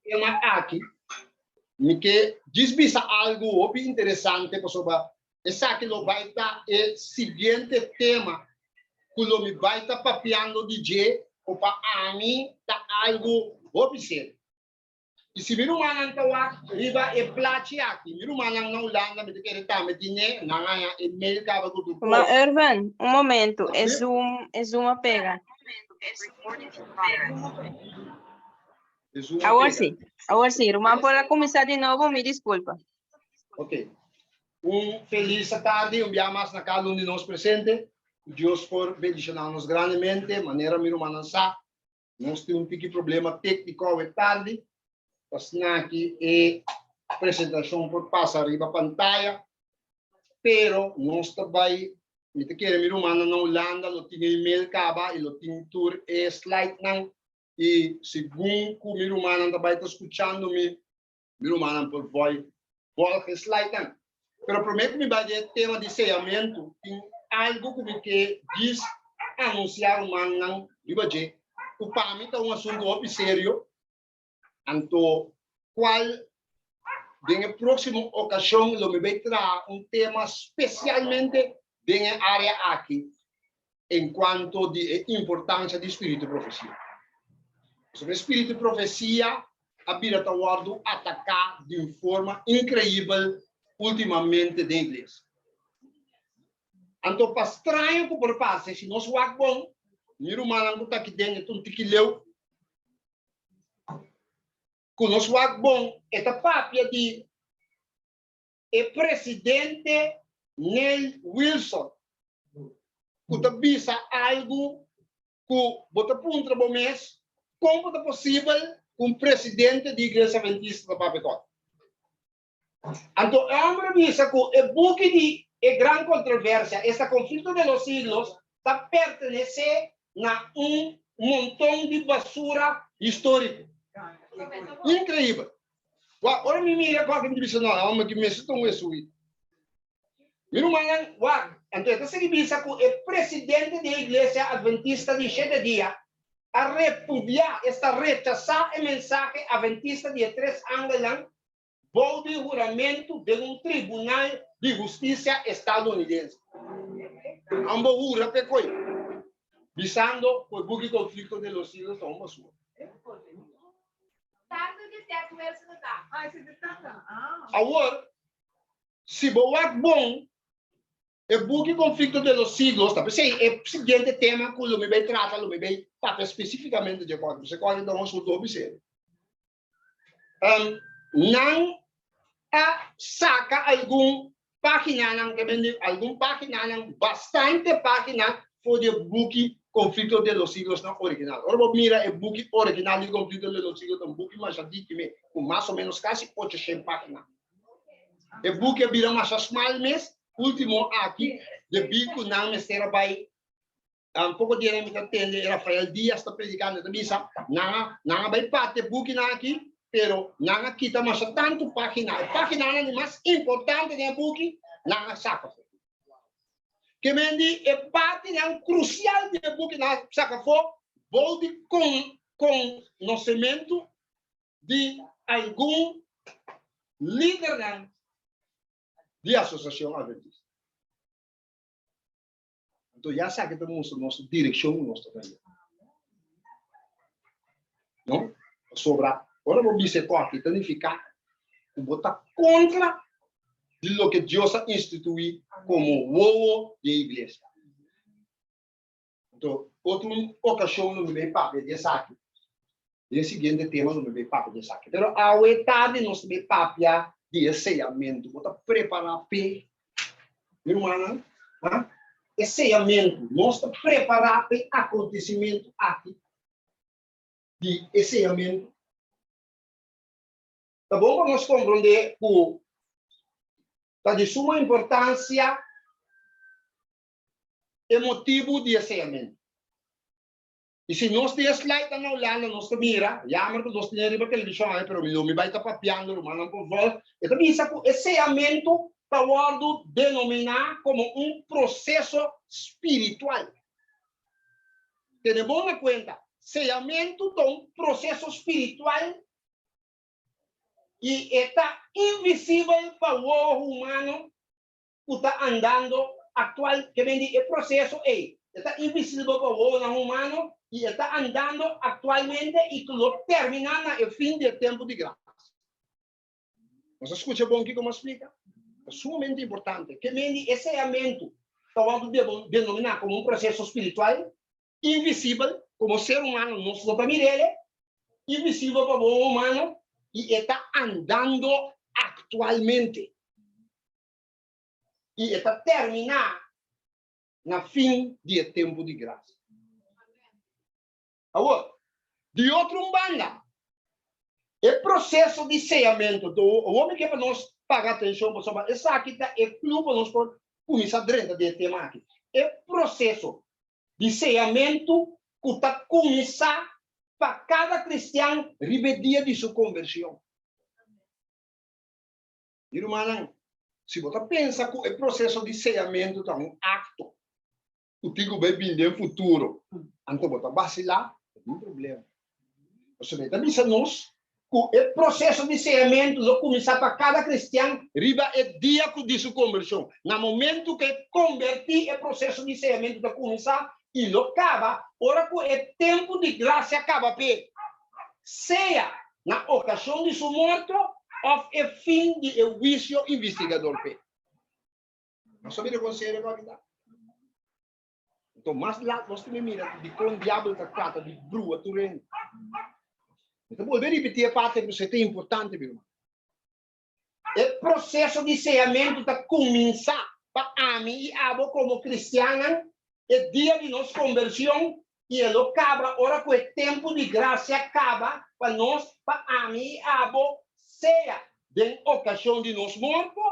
tema aqui, me que diz algo bem interessante, sobre essa que vai estar o seguinte tema, que me vai estar papiando DJ, ou para a mim, tá algo observado. E se me rumanang tawag, riba e plati aqui, me rumanang na Holanda, me quer estar, me tinha, na ganha, e-mail ka ba tudo. Mas, Irvan, um momento, é uma pega. Agora sim, Román, pode começar de novo, me desculpa. Ok. Feliz tarde, dia mais na cada de nós presente. Deus por bendicionar-nos grandemente, maneira me rumanang sa. Nós temos pequeno problema técnico hoje tarde. Aqui é apresentação por passar arriba pantalla, pero nós também me quer me rumana na Holanda, lo tinha email caba e lo tinha tour e slide não e segundo que me rumana também está escutando me rumana por voz volta slide não, pero prometo me vai ter tema de ceamento tem algo que diz anunciar humano não dibaje o para mim é assunto sério. Anto, qual, na próxima ocasião, eu me vai trazer tema especialmente na área aqui, enquanto de importância do espírito de profecia. Sobre o espírito de profecia, a vida está sendo atacada de forma incrível ultimamente na igreja. Anto, para estranho que por parte, se nós vamos bom, meu irmão está aqui dentro, um tiquileu, conosco bom esta papia de presidente Neil Wilson que avisa algo que bota punta bom mês como é possível presidente da igreja adventista da Papecó. Então é uma avisa que é buque de grande controvérsia esta conflito de los siglos está pertenece a montão de basura histórica. Incrível. Ora me mira qual que me disse não, uma que me estou isso. Miro malang, então essa que diz que o presidente da igreja adventista de 7 dias a repudiar, rechazar a mensagem adventista de 3 anos vou de juramento de tribunal de justiça estadunidense. Ambos jura que coi, visando o buque conflito de los siglos a uma sua. Agora, se boa bom, o buque conflito de los siglos, tá? Porque é o seguinte tema que o me vai tratar, o me vai falar especificamente de acordo. Você pode dar um estudo observado. Não saca algum página, bastante página for o buque conflito de los siglos no original. Ahora mira el book original de conflito de los siglos, un book más antiguo, con más o menos casi 800 páginas. El book es bien más small mes, último aquí, de bico não me será by pouco dia me atende Rafael Dias está predicando da missa, não vai parte book na aqui, pero não quita mais tanto página. A página é mais importante do book, não saca. Que mendi é parte crucial do book na saca for, volta com conhecimento de algum líder de associação adventista. Então já sabe que temos nossa direção, nossa família. Não? Sobra. Agora vou dizer que significa botar contra do que Deus instituiu como o de igreja. Então, outra ocasião no meu papo de saque. E o seguinte tema no meu papo de saque. Pero a tarde nós me papo de ensaiamento, botar preparar pe. Meu irmão, ensaiamento, nós preparar para acontecimento aqui. De ensaiamento. Tá bom para nós compreender que está de suma importância o motivo de ensaiamento. E se nós temos slide na Holanda, nós mira, já que nós temos a televisão, mas me vai estar papiando, mas por volta. Então, isso é que ensaiamento está sendo denominado como processo espiritual. Temos na conta, sellamento de um processo espiritual e está invisível para o olho humano que está andando atual, que vem de processo está invisível para o olho humano e está andando atualmente e que lo termina no fim do tempo de graça. Você escuta bom aqui como explica? É sumamente importante. Que vem de sellamento, que vamos denominar como um processo espiritual invisível, como ser humano, não se para mirar, invisível para o humano e está andando atualmente. E está terminar no fim do tempo de graça. Agora, de outra banda, o processo de sellamento, o homem que para nós pagar atenção, essa aqui está é clube para nós começar dentro do tema aqui. O processo de sellamento que está começar para cada cristiano dia de sua conversão. Irmão, se você pensa que o processo de sellamento é um acto, o tigo vai vir no futuro, então você vacilar, não tem problema. Você vai dizer nós que o processo de sellamento lo começar para cada cristiano riba é dia de sua conversão. No momento que convertir o processo de sellamento para começar e lo acaba, ora que o tempo de graça acaba, seja na ocasião de sua morte ou o fim do juízo investigador. Nós sabemos conselho para vida. Então, mais lá, nós temos mira de como o diabo está trata de brua, tureno. Então, vou repetir a parte que você tem importante, meu irmão. O processo de sellamento está começar para mim e abo como cristiana, o dia de nossa conversão, e ele acaba, ora que o tempo de graça acaba para nós, para mim e abo, seja de ocasião de nós mortos,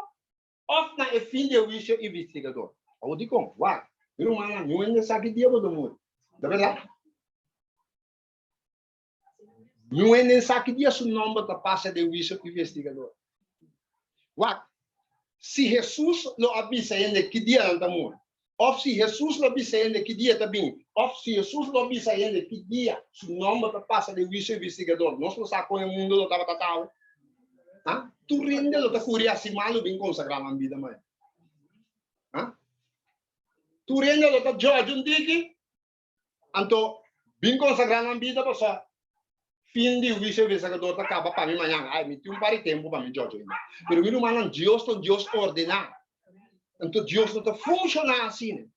ou na fim do juízo investigador. Eu digo, uau, meu irmão, não é nessa que dia do mundo. Da verdade? Não é nessa que dia seu nome da passa de juízo investigador. Uau, se Jesus lo avisa ainda que dia não está morto, ou se Jesus lo avisa ainda que dia está bem, ou se Jesus lo avisa ainda que dia seu nome da passa de juízo investigador, nós não sabemos o mundo lo estava tratado. Tu rende lo está curia assim malo bem consagrado na vida, mãe. Tu rende lo está George um dia, então bem consagrado na vida, pessoal. Fim de juízo investigador acaba para mim amanhã. Ai, me tem par de tempo para mim, George. Mas meu irmão, Deus ordena. Então Deus não está funcionando assim.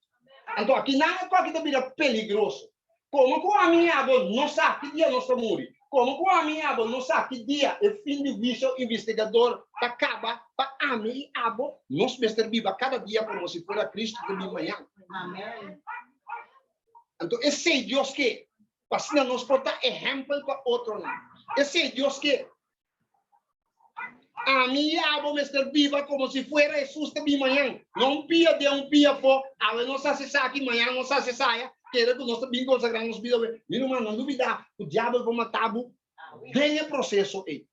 Então aqui nada aqui está peligroso. Como com a minha avó não sabe que dia nós estamos morrer. Como com a minha avó não sabe que dia o fim de juízo investigador acaba para a minha avó nós vamos viva cada dia como se fosse Cristo de manhã. Amém. Então esse é Deus que para nos portar exemplo para outro não. Esse é Deus que a minha avó vamos viva como se fosse Jesus de manhã. Não pia de pia for, a não se sabe que manhã não se saia. Quero que nós também consagramos nos vida. Meu irmão, não duvida, o diabo vai matar vem o processo aí.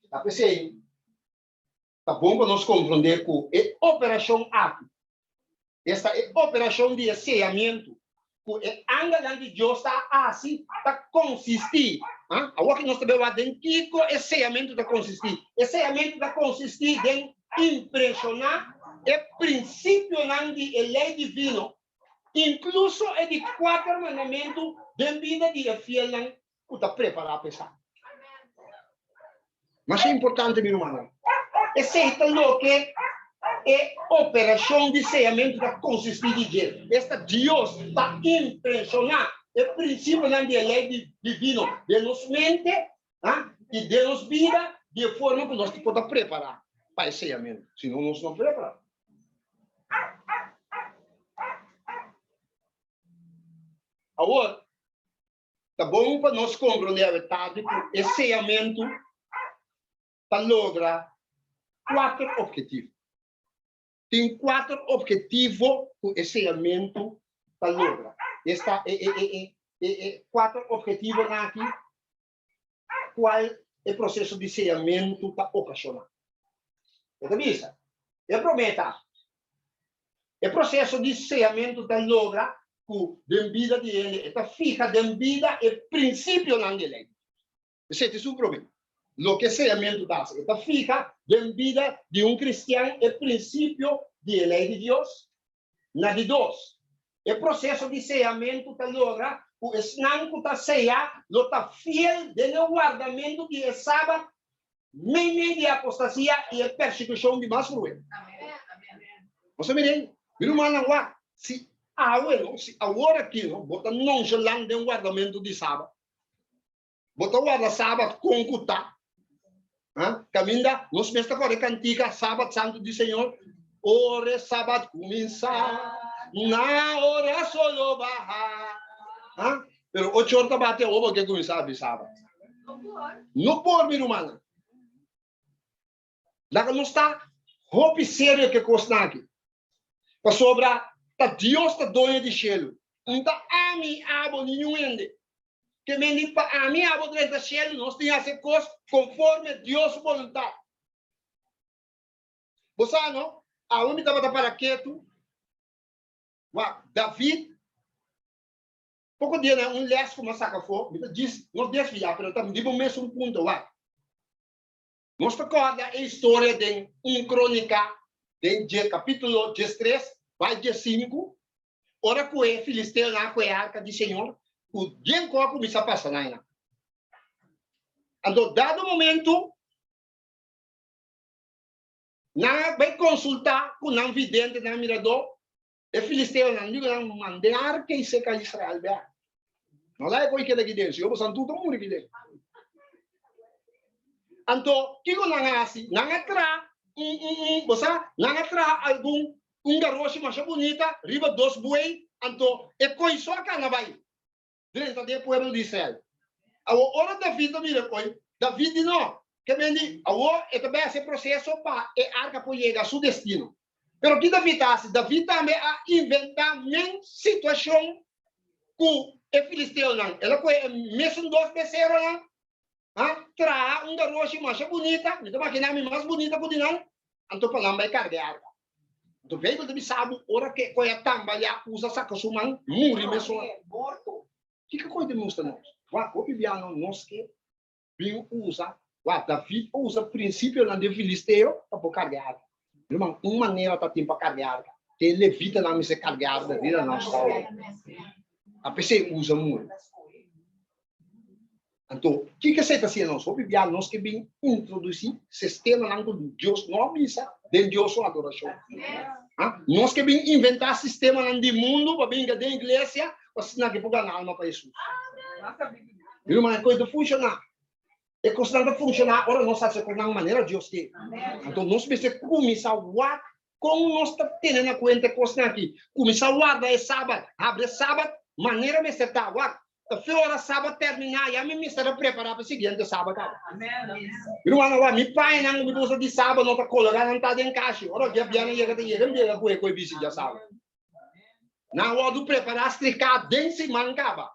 Tá pensando? Tá bom para nós compreender que a operação aqui, esta é a operação de sellamento, que a anga de Deus está assim, está consistir. Agora que nós estamos vendo que o sellamento está consistir. O sellamento está consistir em impressionar o princípio de lei divina, incluso é de 4 mandamentos de vida de fiel que está preparado a pensar. Mas é importante, meu irmão. Esse é o que é operação de sellamento está consistir de Deus. Esta Deus está impressionar o princípio da lei divina de nos mente e de nos vida de forma que nós podemos preparar para esse sellamento. Senão nós não preparamos. Agora, tá bom para nós compreender a verdade que esse sellamento logra 4 objetivos. Tem 4 objetivos que esse sellamento logra. Esta é 4 objetivos aqui. Qual é o processo de sellamento para ocasionar? Esta visa. Eu prometo. O processo de sellamento da logra com a vida dele, está fica da vida e princípio não dele. Esse é o problema. O que sellamento dá, está fica da vida de cristiano e princípio de lei de Deus. Na de dois. O processo de sellamento da logra, o esnanco está sellar, lo está fiel no guardamento de sábado, meio de apostasia e a persecução de mais cruel. Você me diz, se agora aqui, bota nonchalante um guardamento de sábado, bota guarda sábado com cuta, caminha, nos mestres agora cantica sábado santo do Senhor, ora sábado começar, na hora solo bajar, pero 8 horas bate ovo que começar a sábado. Não por minha irmã. Lá não está roupa séria que custa aqui. Para sobrar, tá Deus tá dono de cielo. Não tá a mim abo nenhum ende. Que me diz para a mim abo dentro do cielo, nós temos que fazer coisas conforme Deus vontade. Você não? A homem estava para quieto. David, pouco dia, né? Les como saca for, diz, nós desviar, mas estamos de mesmo ponto, nós recorda a história de crônica, de capítulo 13, vai de 5, ora que o filisteu na arca de Senhor, o dia que começa a passar lá. Então, dado momento, vai consultar com o vidente, o mirador, o filisteu não mandar que se cai Israel, não lá é coisa que daqui dentro, eu vou santo todo mundo aqui dentro. Então, que não é assim, não atra algum garoto mais bonita, riba 2 buey, então é coisa só que não vai dentro do povo de Israel. A hora da vida mira coi, David não, que vem agora é também esse processo para a arca para chegar a seu destino. Pero que David faz? David também a inventar uma situação com o filisteu não. Ela foi mesmo 2 bezerros não. Tra garoto mais bonita, então máquina mais bonita que não, então para lá vai carregar. Então veio de sabe, ora que coia também usa saca sumang, muri mesmo. Que coisa mostra nós? O bibiano nós que bem usa, David usa princípio na de filisteu para carregar. Irmão, uma maneira tá tempo para carregar. Que levita na mesa carregar da vida não está. A pessoa usa muito. Então, o que você está fazendo? Nós que vem introduzir sistema de Deus, não missa, de Deus a adoração. Nós que vem inventar sistema do mundo, para vir da igreja, para ensinar que pôr na alma para Jesus. Irmão, é coisa de funcionar. É coisa de funcionar, agora nós sabemos de uma maneira Deus quer. Então, nós precisamos começar a como nós estamos tendo na conta coisa aqui. Começar a guardar sábado, abre sábado, maneira de ser tá, Fora sábado terminar, e a minha missão preparar para o seguinte sábado. Irmão, meu pai não me usa de sábado, não está colorado, não está em caixa. Ora, já viene chega com o bicho de sábado. Na hora de preparar, estricar bem semana acaba.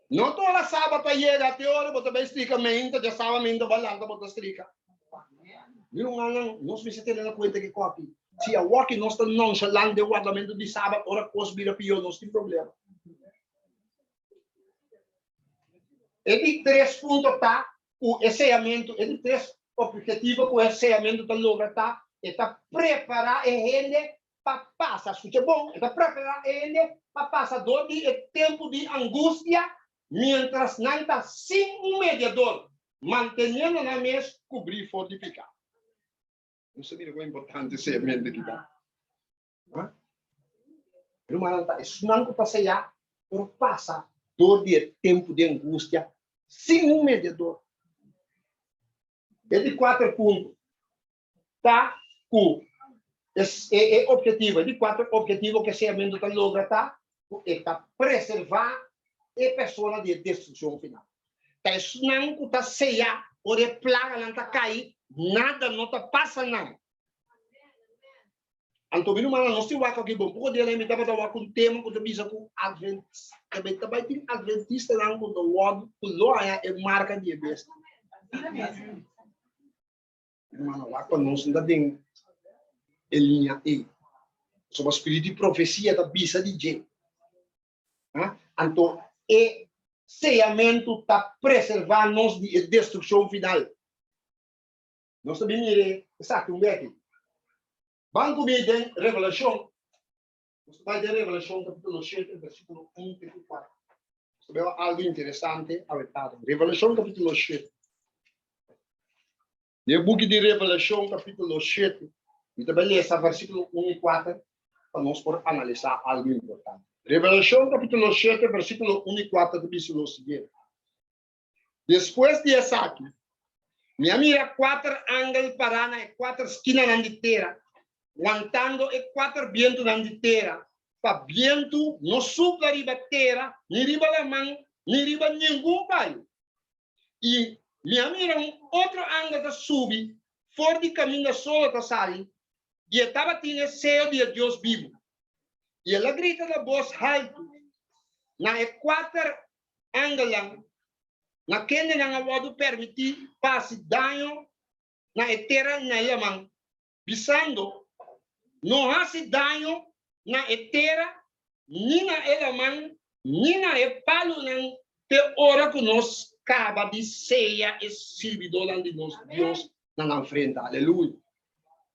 Não toda sábado para chegar até hora, você vai estricar mente, já sábado mente balando, você estrica. Irmão, nós precisamos ter na conta que aqui. Se a walk nós estamos nonchalante o guardamento de sábado, ora, coisa vira pior, nós temos problema. Ele 3 pontos tá o sellamento, ele 3 objetivos com o sellamento da logra tá, está preparar a gente para passar, escuta bom, está preparar a gente para passar do tempo de angústia, mientras não está sem mediador, mantendo na mesa, cobrir e fortificar. Não sei como é importante esse sellamento aqui, tá? Irmão, isso não está sellar, por passar todo tempo de angústia, sem mediador. Ele 4 pontos. Tá? É objetivo. Ele 4 objetivos que se amendo da logra tá? É preservar a pessoa de destruição final. Tá isso não está ceia, ou é plaga não está cair, nada não está passando não. Antônio Mano, nós temos aqui bom, porque ele me estava dando um tema que eu bisa com adventista. Também tem adventista lá com o word, o loja é marca de besta. Mano, lá com nós ainda tem linha E. Sono spiriti di profecia da bisa di gente. Então, e sellamento está preservar-nos de destruição final. Nós também miremos, sabe, aqui. Banco me tem revelação. Nós vai ter revelação, capítulo 7, versículo 1 e 4. Nós vemos algo interessante a ver. Revelação, capítulo 7. No book de Revelação, capítulo 7, e também ler versículo 1 e 4, para nós por analisar algo importante. Revelação, capítulo 7, versículo 1 e 4, diz o seguinte. Depois de essa aqui, me mira 4 ángeles para na 4 esquinas na terra, aguantando e 4 vientos na terra, para viento não supla riba terra, nem riba a mão, nem riba nenhum bairro. E me mira outro ángel que sube, fora de caminho da sola que sai, e estava tendo céu de Deus vivo. E ela grita na voz alta, na 4 ángeles, na quem não pode permitir passe dano na terra na lamang, bisando não hace dano na terra, nem na lamang, nem na palo não te ora que nos acaba de ceia e servidor de nós Deus na frente, aleluia.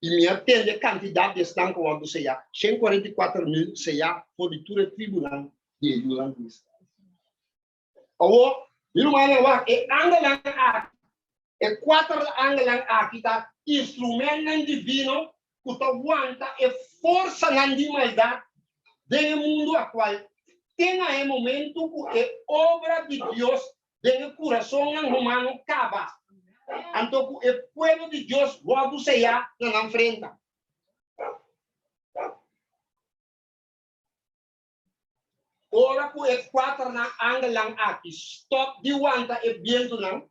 E me atende a quantidade de estão com o ceia, 144.000 ceia por de tribunal de Yulandis. Ou Irmã, é angelang aqui, é 4 angelang aqui, tá? Instrumento divino que aguanta é força de maldade do mundo a qual tem um momento que é obra de Deus do coração humano acaba. Então, o povo de Deus vai cear na frente. Ora ku e 4 na angelang aqui, stop de wanta e viento não,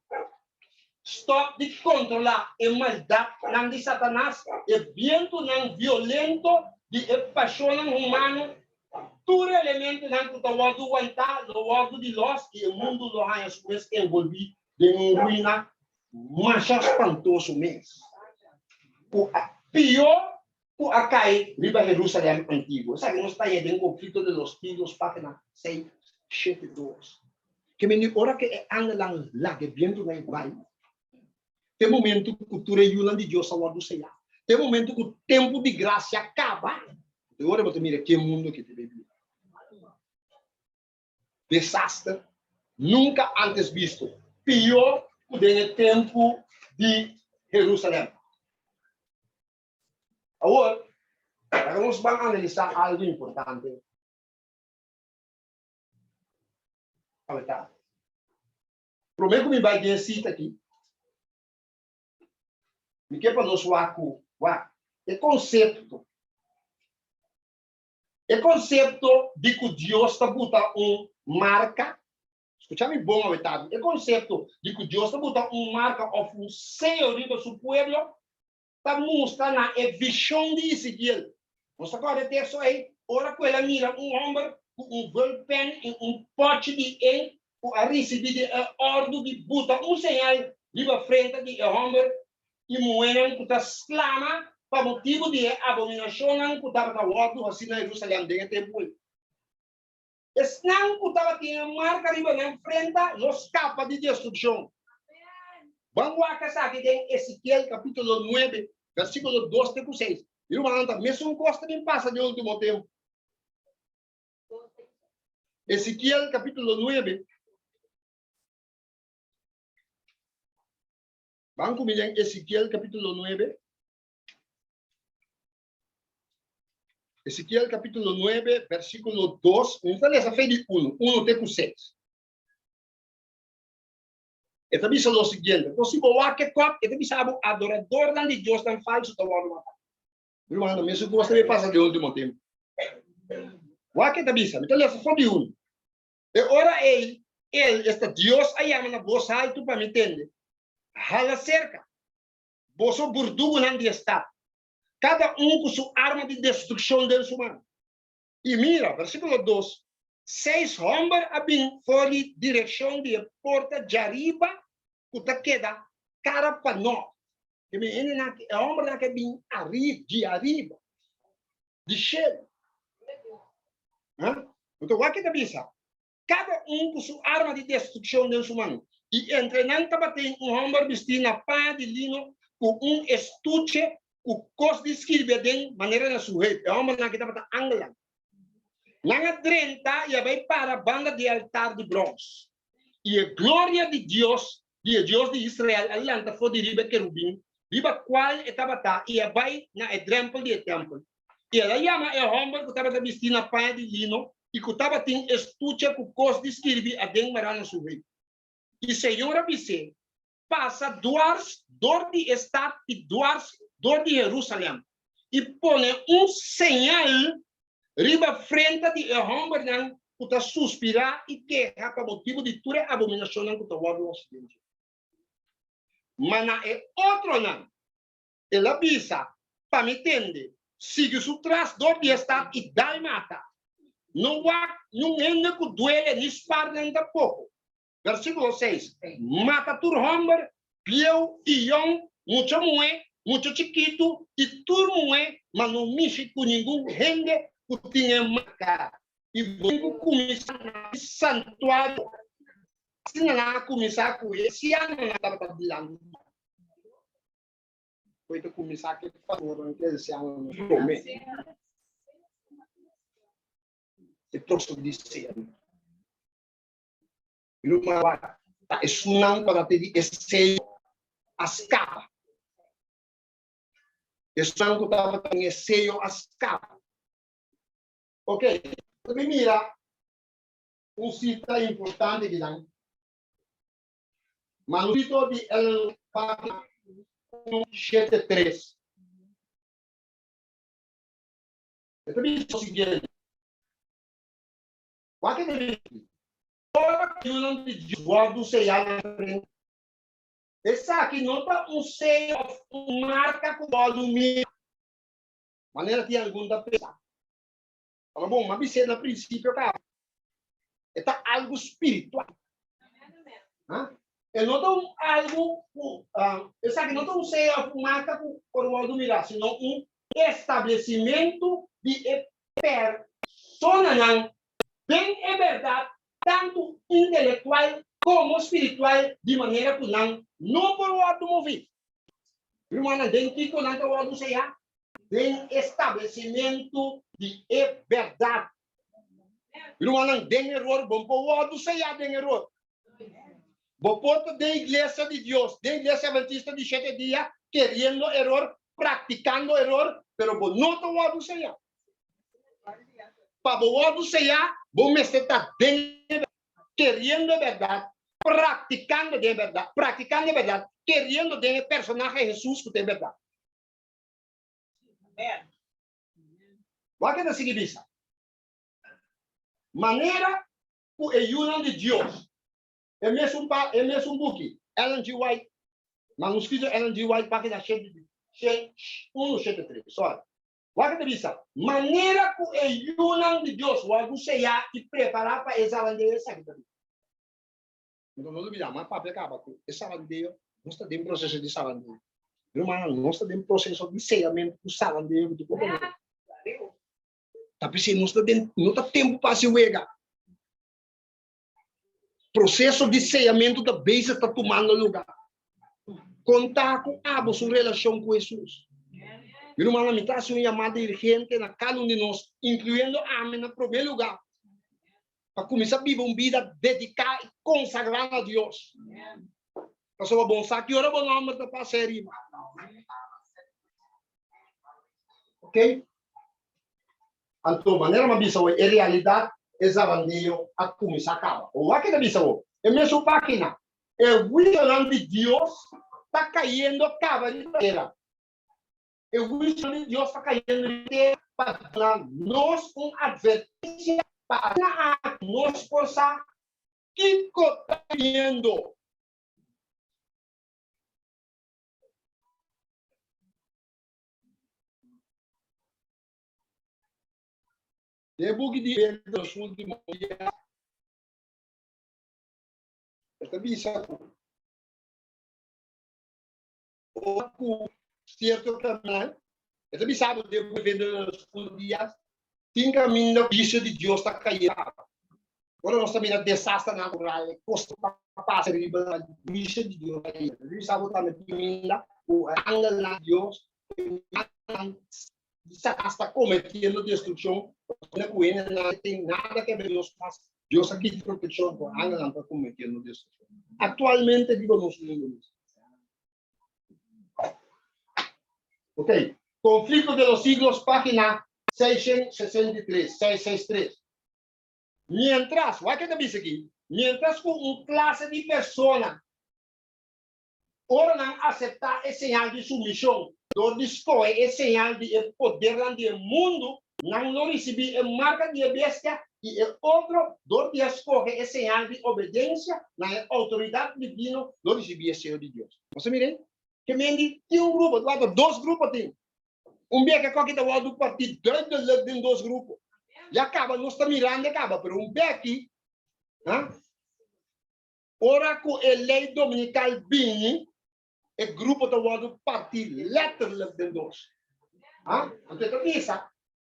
stop de controlar e maldade não de Satanás, e viento não violento de paixão humano, todo elemento não que está wado wanta, do wado de los e o mundo do há as coisas envolvidas de ruína, mais espantoso mesmo. O pior acá riba Jerusalém antigo. Sabe, nós está aí em conflito de los siglos, página 6, 7, 2. Que me ora que angelang lá que viento na vai. Tem momento que o ture yulan de Deus ao do ceia. Tem momento que o tempo de graça acaba. E ora você mira que mundo que te vive. Desastre nunca antes visto. Pior que o tempo de Jerusalém. Agora, nós vamos analisar algo importante. Prometo que me vai dizer aqui. Me quer para nós é conceito. É conceito de que Deus está botando marca. Escute-me bom, verdade. É conceito de que Deus está botando marca of um sello riba do povo. Está mostrando a visão de Ezequiel. Nós agora texto aí, ora que ela mira homem com pen e pote de em, a receber de ordem de buta sinal riba frente de homem e moenem que está exclama para motivo de abominação que estava na ordem assim na Jerusalém de tempo. Esse não que estava tendo marca riba na frente, nos capa de destruição. Vamos a casar que tem Ezequiel capítulo 9, versículo 2 e 6. Irmã, mesmo costa nem passa de último tempo. Ezequiel capítulo 9. Vamos comigo em Ezequiel capítulo 9. Ezequiel capítulo 9, versículo 2. Então, essa foi de 1 até 6. Ito bisa lo siguiente. Então, se você quer cop, ito bisa abo adorador de Deus tan falso to wano mata. Irmão, mesmo que você passa de último tempo. Wa que bisa, então essa foi de 1. E ora ele está Deus aí na voz alto para me entender. Hala cerca. Boso burdugo não de está. Cada com sua arma de destruição del humano. E mira, versículo 2. 6 homens abin fora direção de porta de arriba, que queda cara para nós. Que me ene na homem na que bin arriba de arriba. de cheio. Então, o que avisa? Cada com sua arma de destruição de sua mão. E entre não tem homem vestido na pá de lino com estuche, com cos de escrever de maneira na sua rede. É homem que estava angolano. Na 30, e vai para a banda de altar de bronze. E a glória de Deus de Israel, alanta foi de riba querubim, riba qual estava e vai na templo de templo. E ela chama o homem que estava vestido na pá de lino, e que estava tem estuche com cos de escrever a den marana sua rede. E Senhor avise, passa duas dor de estado e duas dor de Jerusalém. E põe sinal riba frente de homem não que suspirar e quejar para motivo de toda a abominação que está no ocidente. Mas é outro não. Ele avisa, para me entender, siga o trás dor de estado e dá e mata. Não é que duele nem esparta ainda pouco. Versículo 6. Mata tu homem, pieu e ião, muito moe, muito chiquito, e tu moe, mas não mexe com nenhum rende que tinha marca. E vou começar a santuário. Se não começar com esse ano, não estava falando. Foi começar com esse ano. E trouxe de ser. Lumawat tak senang pada tadi essay askapa. Senang ko tawag ng essay askapa. Okay, tapi mira cita importante que lang. Manuscrito de El Papa 7:3. Ito dice lo siguiente. Qualche toda união de Deus, guarda sellar na frente. Essa aqui não está sello, marca com o alumínio. Maneira de alguma pessoa. Fala, bom, mas você no princípio, cara, é algo espiritual. É não algo, essa aqui não está sello, marca com o alumínio, senão estabelecimento de persona, bem é verdade, tanto intelectual como espiritual, de maneira que não por o mover. Irmã, dentro que não está o lado seja, tem estabelecimento de verdade. Irmã, tem erro, bom por o lado seja, tem erro. Bom ponto da igreja de Deus, da igreja adventista de 7 dias, querendo erro, praticando erro, pero bom não está o lado seja. Para o lado seja, bom estar dentro, querendo verdade, praticando de verdade, querendo de personagem Jesus que tem verdade. O que é seguinte? Maneira que a união de Deus é mesmo book, Ellen G. White, manuscrito Ellen G. White, página 173, só. O que é isso? Maneira que a união de Deus vai ser e preparar para essa bandeira certa. Então, não olvidar, mas para pegar essa bandeira, nós estamos em processo de salandeio. Irmão, nós estamos em processo de sellamento do salandeio do governo. Tapi se nós não está tempo para se uega. Processo de sellamento da base está tomando lugar. Contar com a sua relação com Jesus. Irmão, a mitad é uma chamada urgente na cada de nós, incluindo a mim no primeiro lugar. Para começar a viver uma vida dedicada e consagrada a Deus. Para sua bom saque, ora bom nome da parceria. Ok? Então, maneira uma visão é realidade, essa bandeira a começar a acabar. O que é a visão? É mesmo página. É o wisdom de Deus está caindo a cava de maneira. É o wisdom de Deus está caindo para nós uma advertência para nós possa que está caindo. Depois de ver os últimos dias, esta visão o certo caminho Então, me sabe, depois de dias, tem caminho da bicha de Deus está caindo. Agora nós também na desastre natural, custa passar riba da bicha de Deus caindo. Me sabe também que o anjo de Deus está cometendo destruição, não tem nada que ver com Deus, mas Deus aqui de proteção, o anjo não está cometendo destruição. Atualmente, digo, nós não temos. Ok. Conflicto de los siglos, página 663, 663. Mientras, o que dice aquí? Mientras con un clase de personas oran aceptar el señal de sumisión, donde escoge el señal de poder del mundo, no recibe el marca de bestia, y el otro, donde escoge el señal de obediencia, la autoridad divina, lo recibe el Señor de Dios. ¿Você miren? Que me tiene un grupo, dos grupos tienen. Dia que qualquer da do partido, dois de dois grupos. E acaba, nós estamos mirando, acaba, mas aqui, ora com a lei dominical bem, o grupo do partido, letterlijk de dois. Então, isso,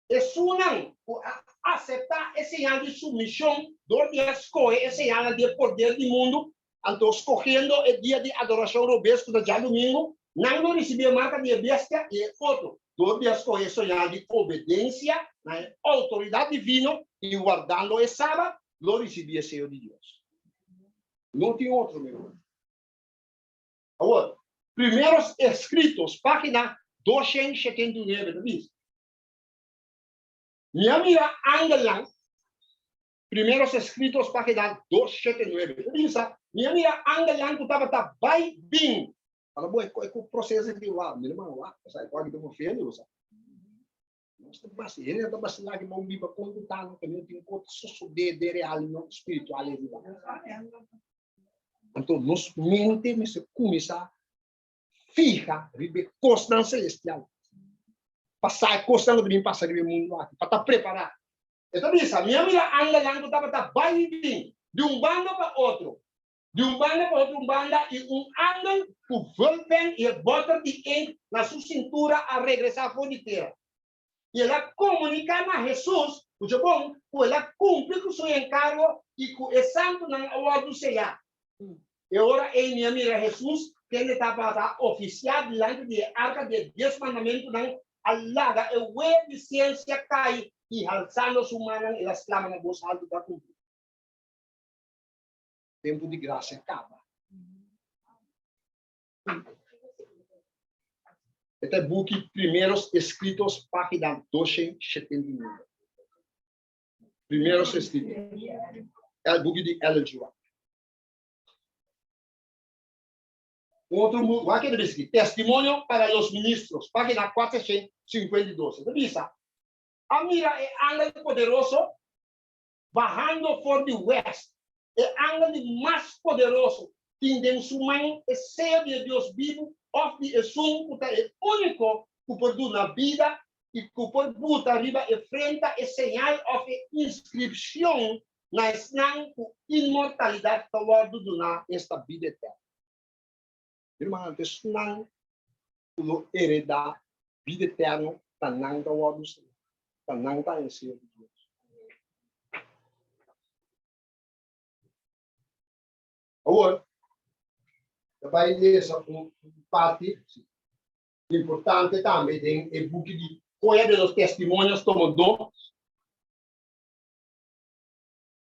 é sunang, aceitar esse sinal de submissão, do dia escolher esse sinal de poder do mundo, então, escolhendo o dia de adoração robesco do dia domingo, não receber marca de bestia e outro. Donde escoge el señal de obediencia, la autoridad divina, y guardando el sábado, lo recibí el Señor de Dios. No tiene otro mejor. Ahora, primeros escritos, página 279, ¿ves? Mi amiga Angela, primeros escritos, página 279, ¿ves? Mi amiga Angela, tú estaba bien. Fala, bom, é o processo de lá, meu irmão, lá, sai, pode ter um filho, sabe? Nós estamos bastante, ele está bastante lá que não viva quando está no caminho, tem outro de real, não espiritual. Então, nós mente, mas começa fica, viver constante celestial. Passar constante de mim, passar de mundo aqui, para estar preparado. Então, isso, minha amiga anda lá, estava bem, de um bando para outro. De um banda para outro banda e ángel que volve e bota de ink na sua cintura a regressar à fronteira. E ela comunica a Jesus, o bom, ela cumpre com o seu encargo e com o santo na hora do ceia. E agora, em minha amiga Jesus, que ele estava oficial diante da arca de 10 mandamentos, não alaga, e o de ciência cai e alçando os humanos, ela exclama na voz alta da cumprir. Tempo de graça acaba. Este é o book Primeiros Escritos, página 279. Primeiros Escritos. É o book de Ellen G. White. Outro book, aqui diz aqui, Testemunho para os Ministros, página 452. Revisa. A mira é ángel poderoso, bajando por the west. El ángel más poderoso, tiene su mano el sello de Dios vivo, es el único que puede dar una vida y que puede botar arriba y frente el señal de inscripción na esnan con inmortalidad toward esta vida eterna. Irmão, es nan que hereda vida eterna, tanang toward Deus, tanang ta en Senhor de Deus. Agora, vai ler essa parte importante também, tem o book de Coia de los Testimonios, tomo 2.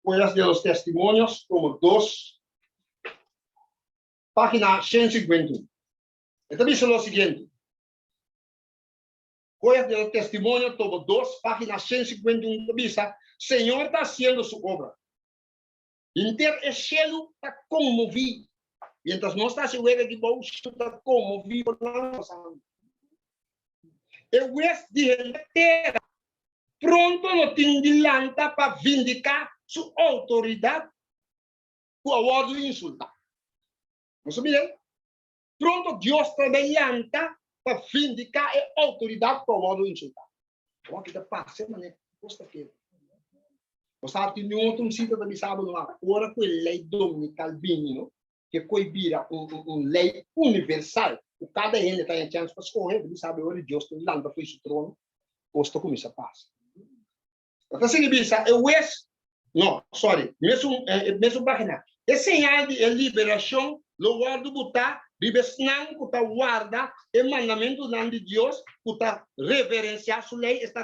Coias de los Testimonios, tomo 2. Página 151. Então, diz o seguinte. Coias de los Testimonios, tomo 2, página 151, diz, Senhor está haciendo su obra. Inter el cielo está conmovido. Mientras no está seguro que vos está conmovido. El juez de la tierra pronto no tiene lanta para vindicar su autoridad por favor de insultar. ¿No se miren? Pronto Dios trabalhanta para vindicar a autoridade por favor de insultar. O que está passando, né? Custa que Você tem outro sítio da missão lá, ora com a lei dominical vinho, que coibira lei universal, cada gente tem chance para escolher, ele sabe onde Deus tem lá para o trono, posto como isso passa. Então, se ele diz, não, sorry, mesmo página. É sinal de liberação, lo guardo botar, ribesnang que guarda o mandamento de Deus, que reverenciar sua lei, está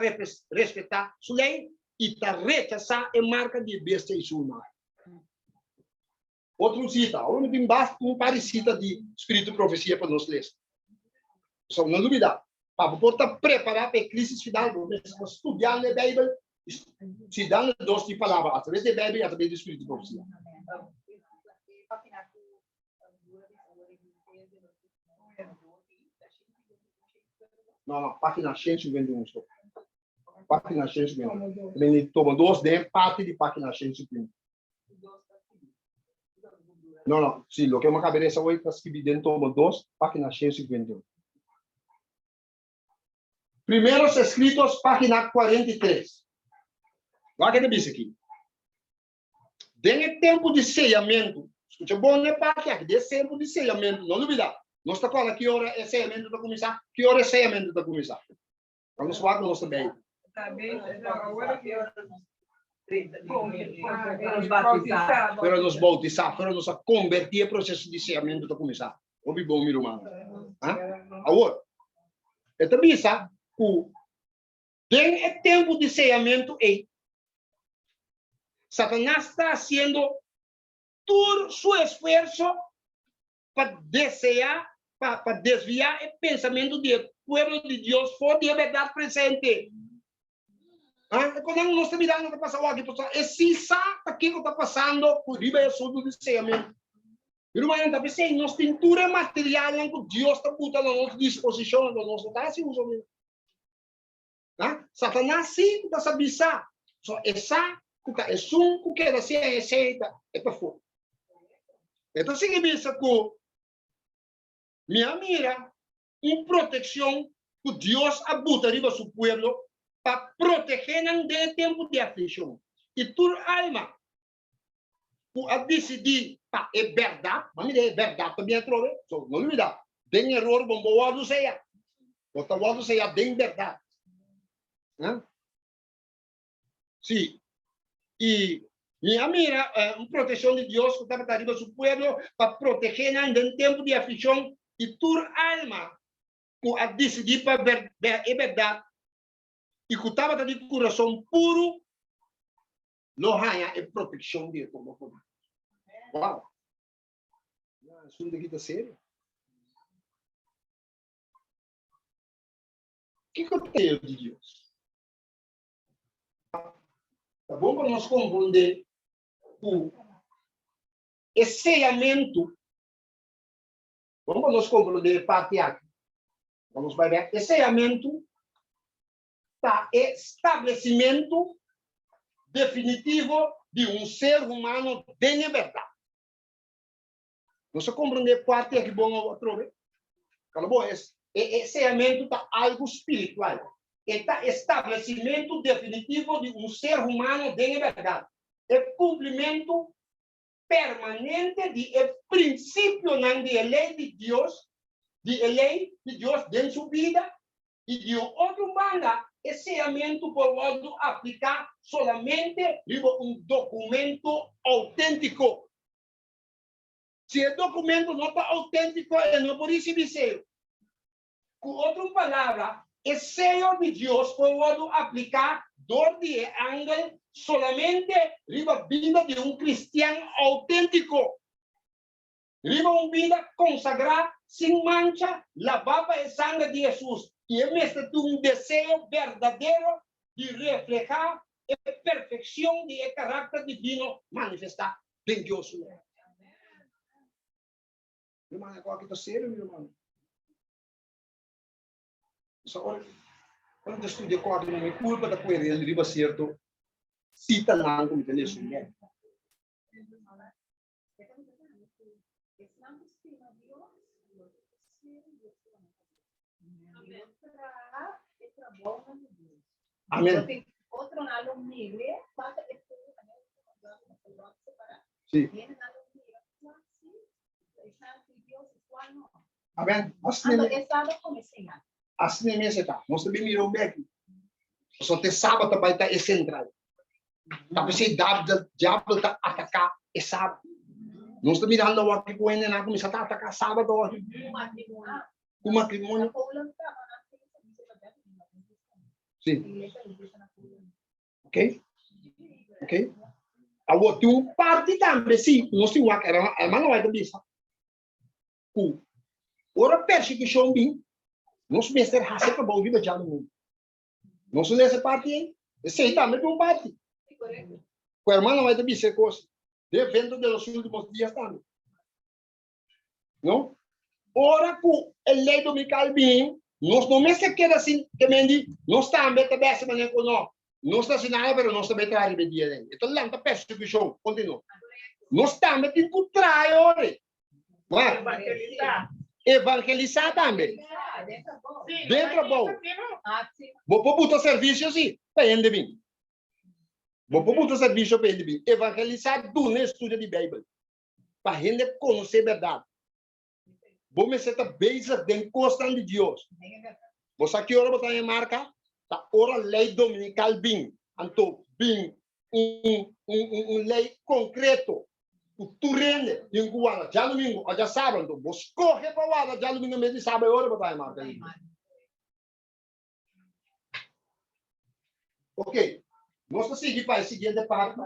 respeitar sua lei, e está rechazar a marca de besta e sua mãe. Outro cita, onde tem bastante parecida de espírito de profecia para nós ler. Só não duvidar. Para poder preparar para a crise final, vamos estudar na Bíblia, se dando dois de palavras, através da Bíblia e através do espírito de profecia. Não, página 151. Página 151. Ele toma dois de parte de página 151. Não, sim, o que é uma cabeça hoje para escrever dentro toma dois, página 151. Primeiros escritos, página 43. Olha o que diz aqui. Dentro tempo de selhamento, escute bom, né, página aqui, desse tempo de selhamento, não duvidar. Nós estamos falando que hora é selhamento da começar, que hora é selhamento da começar. Vamos falar com nós também. Para nos bautizar, para nos convertir, o processo de selhamento da começar. Ouvi bom, meu irmão. Agora, é também sabe que tem tempo de selhamento e Satanás está fazendo todo seu esforço para desejar, para desviar o pensamento do povo de Deus fora da verdade presente. Quando nós estamos mirando o que está passando aqui, é sim, sabe o que está passando por riba do deseamento. Irmão, está pensando, nós temos tudo material que Deus está botando à nossa disposição, nós não estamos assim usando. Satanás sim está sabendo. Só essa é um que assim é receita, é para fora. Então, significa que minha mira, uma proteção que Deus abuta riba do povo para proteger no tempo de aflição. E tua alma, a decidir, é verdade, mas é verdade também é trove, não duvida. Tem erro, bom, boa seja. Outra boa seja, tem verdade. Sim. E minha mira, uma proteção de Deus que estava arriba do povo para proteger no tempo de aflição. E tua alma, a decidir para é verdade. E que estava de coração puro, não há proteção de como como. Uau! Isso daqui está sério. O que eu tenho de Deus? Tá bom para nós compreender o selhamento. Vamos para nós compreender parte aqui. Vamos ver. Selhamento está estabelecimento definitivo de um ser humano de verdade. Nós compreender parte aqui bom outro vez. Calma, selhamento está algo espiritual. Está estabelecimento definitivo de um ser humano de verdade. É cumprimento permanente de princípio na lei de Deus, dentro de sua vida, e de outro banda, esse sellamento pode aplicar somente em um documento autêntico. Se o documento não está autêntico, não pode ser dizer. Com outra palavra, o sello de Deus pode aplicar dor de ángel solamente riba vida de um cristiano autêntico. Riba uma vida consagrada, sem mancha, lavada em sangue de Jesus. E é mesmo um desejo verdadeiro de refletir a perfeição do caráter divino manifestar em Deus. Meu irmão, agora que está sério, meu irmão. Só quando eu estudo a corda, não me culpa da coisa, ele riba certo. Cita lá como tem isso, né? Amém. Outro lado livre, Sim. Tá vendo? Assim nem mesmo tá. Nós também miramos aqui. Só tem sábado vai estar central. Tá pensando diabo tá atacar é sábado. Nós estamos mirando aqui com ele na começar a atacar sábado hoje. O matrimônio. Sim. Ok? Ok? Agora tem um parte também, sim. Nós temos uma irmã não vai também. Ora perseguição bem. Nós mestre hace para ouvir já no mundo. Nós não nessa parte aí. Esse também tem um parte. O irmão não vai também ser coisa. Depende dos últimos dias também. Não? Ora com a lei dominical bem, nós não mestre quer assim, que mendi, nós também te besta maneira com nós. Nós está assinando, mas nós também trabalhamos bem dia. Então lá está perseguição, continua. Nós também temos que trabalhar. Evangelizar também. Dentro bom. Vou botar serviço assim, para ele vir. Vou botar serviço para ele vir. Evangelizar do estudo de Bíblia. Para ele conhecer a verdade. Vou me sentar beijar de encosta de Deus. Você aqui ora botar em marca, tá ora lei dominical bem. Então, bem lei concreto. Tu rende, em Guana, já domingo, já sábado, você corre para Guana, já domingo, mês de sábado, hora botar em marca. Ok. Nós seguimos para a seguinte parte.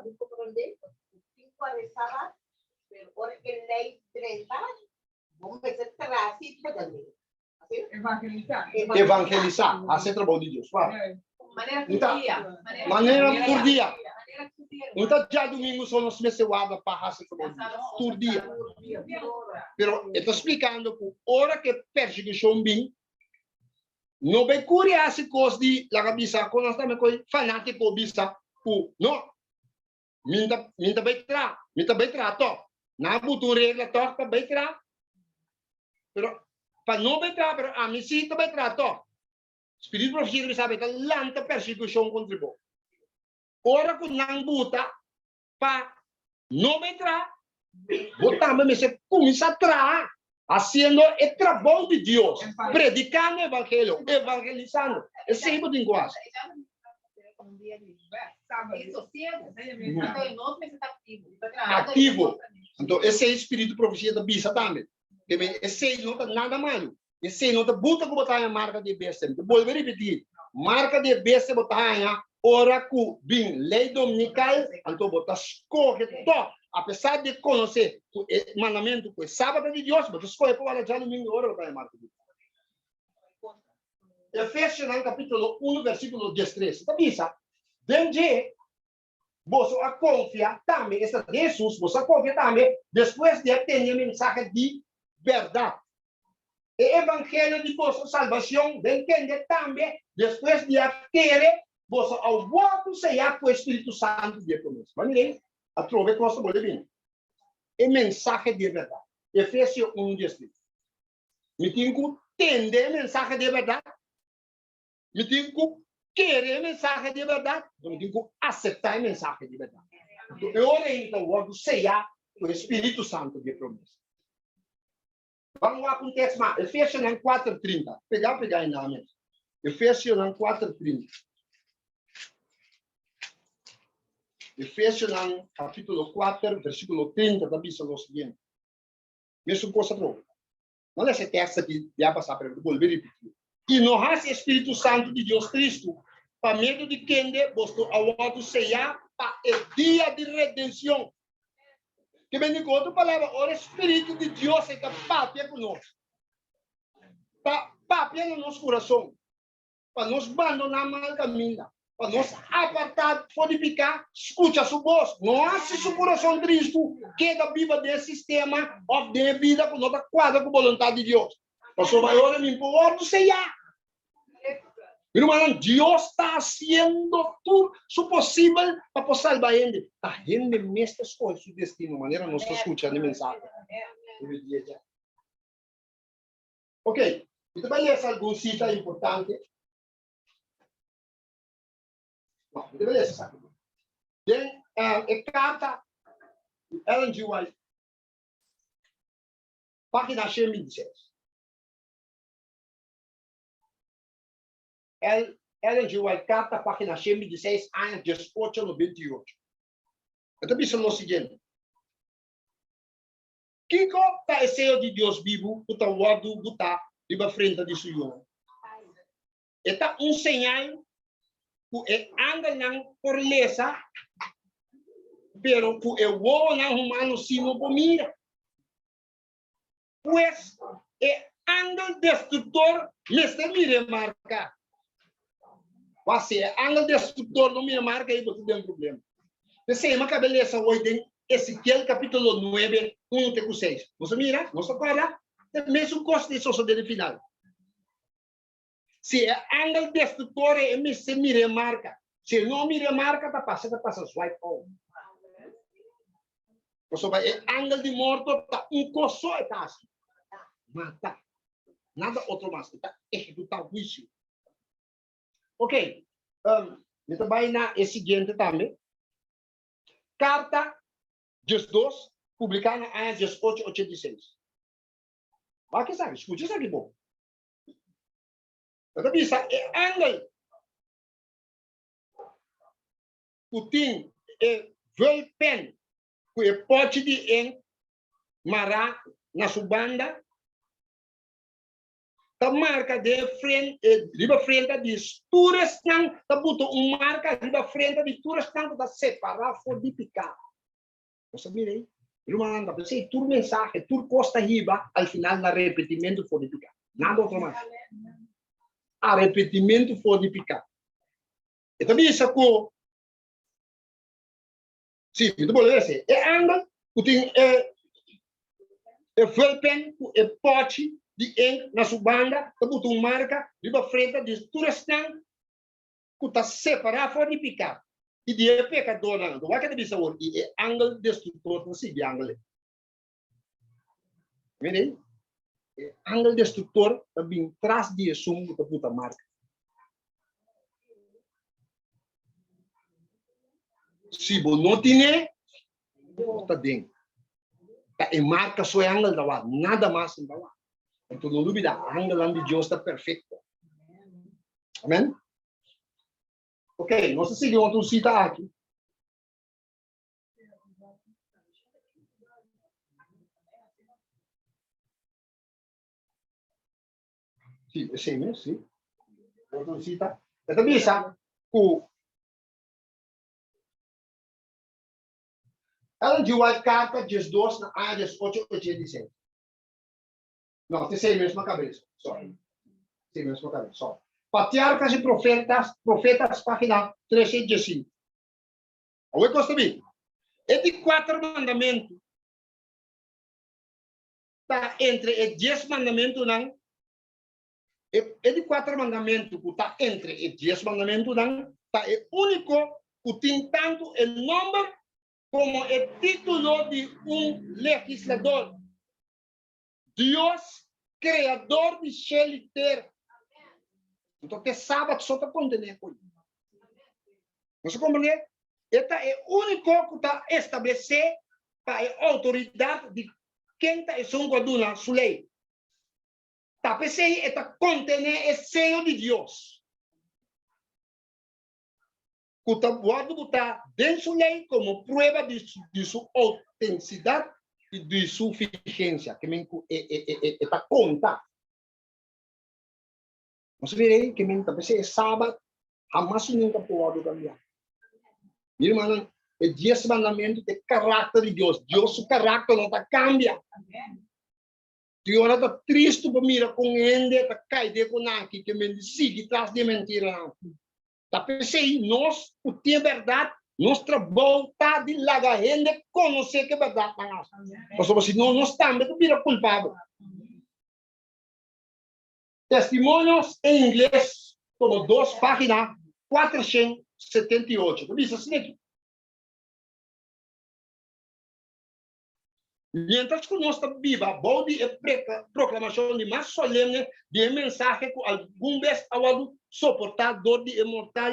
Evangelizar, hacer trabalho de Deus. Maneira por dia. Então, já domingo só nós meses guarda para hacer trabalho de Deus. Por dia. Pero, estou explicando que hora que perseguição bem, não vai curar essa coisa de la cabeça, quando nós também com fanático bisa, não. Minta vai trato. Na butu regra toca vai trato. Pero para não vai trato, pero a mim sim vai trato. Espírito profecia sabe que lanta perseguição contribui. Ora que não buta para não vai trato. Botamos mas se começa a tratar, haciendo el trabalho de Deus, predicando o evangelho, evangelizando. É sempre de linguagem. Ativo. Então, esse é o espírito de profecia da Bisa também. Esse não está nada mal. Esse não está buta que botar a marca de besta. Vou repetir. Marca de besta botar a hora que bem lei dominical, então botar escorre todo. Apesar de conhecer o mandamento que é sábado de Deus, mas escolhe para já domingo hora botar a marca de besta. Efésios capítulo 1, versículo 13. Está Bisa? Dentro você a confiar também, esse Jesus, você a confiar também, depois de ter a mensagem de verdade. O evangelho de vossa salvação, de entender também, depois de ter, você ao voto sellar com o Espírito Santo de promessa. Vamos ver? A trove costa pode vir. É mensagem de verdade. Efésios 1, 13. Me tenho que entender a mensagem de verdade. Me tenho que querer mensagem de verdade, eu tenho que aceitar a mensagem de verdade. Eu oriento o sellar o Espírito Santo de promessa. Vamos lá com o texto, Efésios 4:30. Pegar em nome. Efésios 4:30. Efésios capítulo 4, versículo 30, também diz o seguinte. Mesmo coisa troca. Não é esse texto aqui, já passar para vou repetir. E não há Espírito Santo de Deus Cristo, para medo de quem você ao sellar para o dia de redenção. Que vem de outra palavra, o Espírito de Deus é capaz de conosco. Para no nosso coração, para nos abandonar mal caminho, para nos apartar, purificar, escuta sua voz. Não há se seu coração triste, queda viva desse sistema, ou de vida com outra quadra com a vontade de Deus. Pastor Maior, me importa sellar. Irmão, Deus está fazendo tudo o possível para salvar a gente. A gente mesmo escolhe seu destino, de maneira não se escuta a mensagem. Ok, então vai ler alguma cita importante. Não, vai ler essa aqui. Tem a carta de Ellen G. White, página 126. Ellen G. White, carta, página 116, años 18 no 28. Então, diz o seguinte. Kiko tá esse de Deus vivo, o tá wadu buta, riba frente de suyo. Eta sinal que é anda não por lesa, pero que é o não humano sino por mira. Pues é anda destrutor nesta mira marca. Você é anda destrutor no mira marca e você tem um problema. Você é uma cabeça hoje tem Ezequiel capítulo 9, 1-6. Você mira, você para, é mesmo costo de sociedade final. Se é ângulo destrutor, se mira marca. Se não mira marca, tá passa swipe on. Você vai, é ângulo de morto, tá costo, tá assim. Mata. Nada outro mais, tá executar o juízo. Ok. Então vai na seguinte também. Carta 2, publicada no ano 1886. Vai que sabe, escute isso aqui, bom. Então, bisa, é ângulo. Putin é velpen, que é pote de em mará na subanda. A marca de frente, riba frente de turas não, tá botou marca riba frente de turas não, tá separar for de picar. Você mirei, irmão, tá pensei, tur mensagem, tur costa riba, al final na repetimento for de picar. Nada outro mais. A repetimento for de picar. E também isso aqui, sim, muito bom, é anda, tem velpen, é pote de em na subanda, tá botou marca riba frente de turas não, que tá separar for de picar. E de pecador não, do que deve ser o ângulo destrutor não se ângulo. Vem? Ângulo destrutor também traz de sumo da puta marca. Se você não tem, está dentro. Tá em marca só ângulo da lá, nada mais em lá. Então não duvida, ângulo de Deus está perfeito. Amém? Ok, nós seguimos outro cita aqui. Sim, esse mesmo, sim. Outro cita. Esta bisa, que ela de White carta 2 na área 1886. Não, tem sei mesmo a cabeça. Só. Tem mesmo a cabeça. Só. Patriarcas e profetas, página 315. Oi, Costa B. É de 4 mandamentos. Está entre os 10 mandamentos, não? É de 4 mandamentos que está entre os 10 mandamentos, não? Está é único que tem tanto o nome como o título de legislador. Deus, criador de céu e terra. Então, que sábado só está contendo com isso. Você compreende? Este é o único que está estabelecido para a autoridade de quem está em a sua lei. Está pensando está contendo o sello de Deus. Que está botar dentro da sua lei como prova de sua autenticidade e de sua eficiência, que está conta. Você vê aí que está pensando sábado, jamais nunca pode cambiar. Minha irmã, é 10 mandamentos de caráter de Deus. Deus, o caráter não está cambia. Deus está triste para mirar com ele, está caído com aqui, que me sigue traz de mentira. Está pensando, nós, o que é verdade, nossa vontade de lá a gente conhecer que é verdade. Mas se não, nós também vira culpável. Testemunhos em inglês, como 2 páginas, 478. Diz assim aqui. Mientras que nós estamos vivos, a proclamação de mais solene de mensagem que algum vez ao suportador de imortal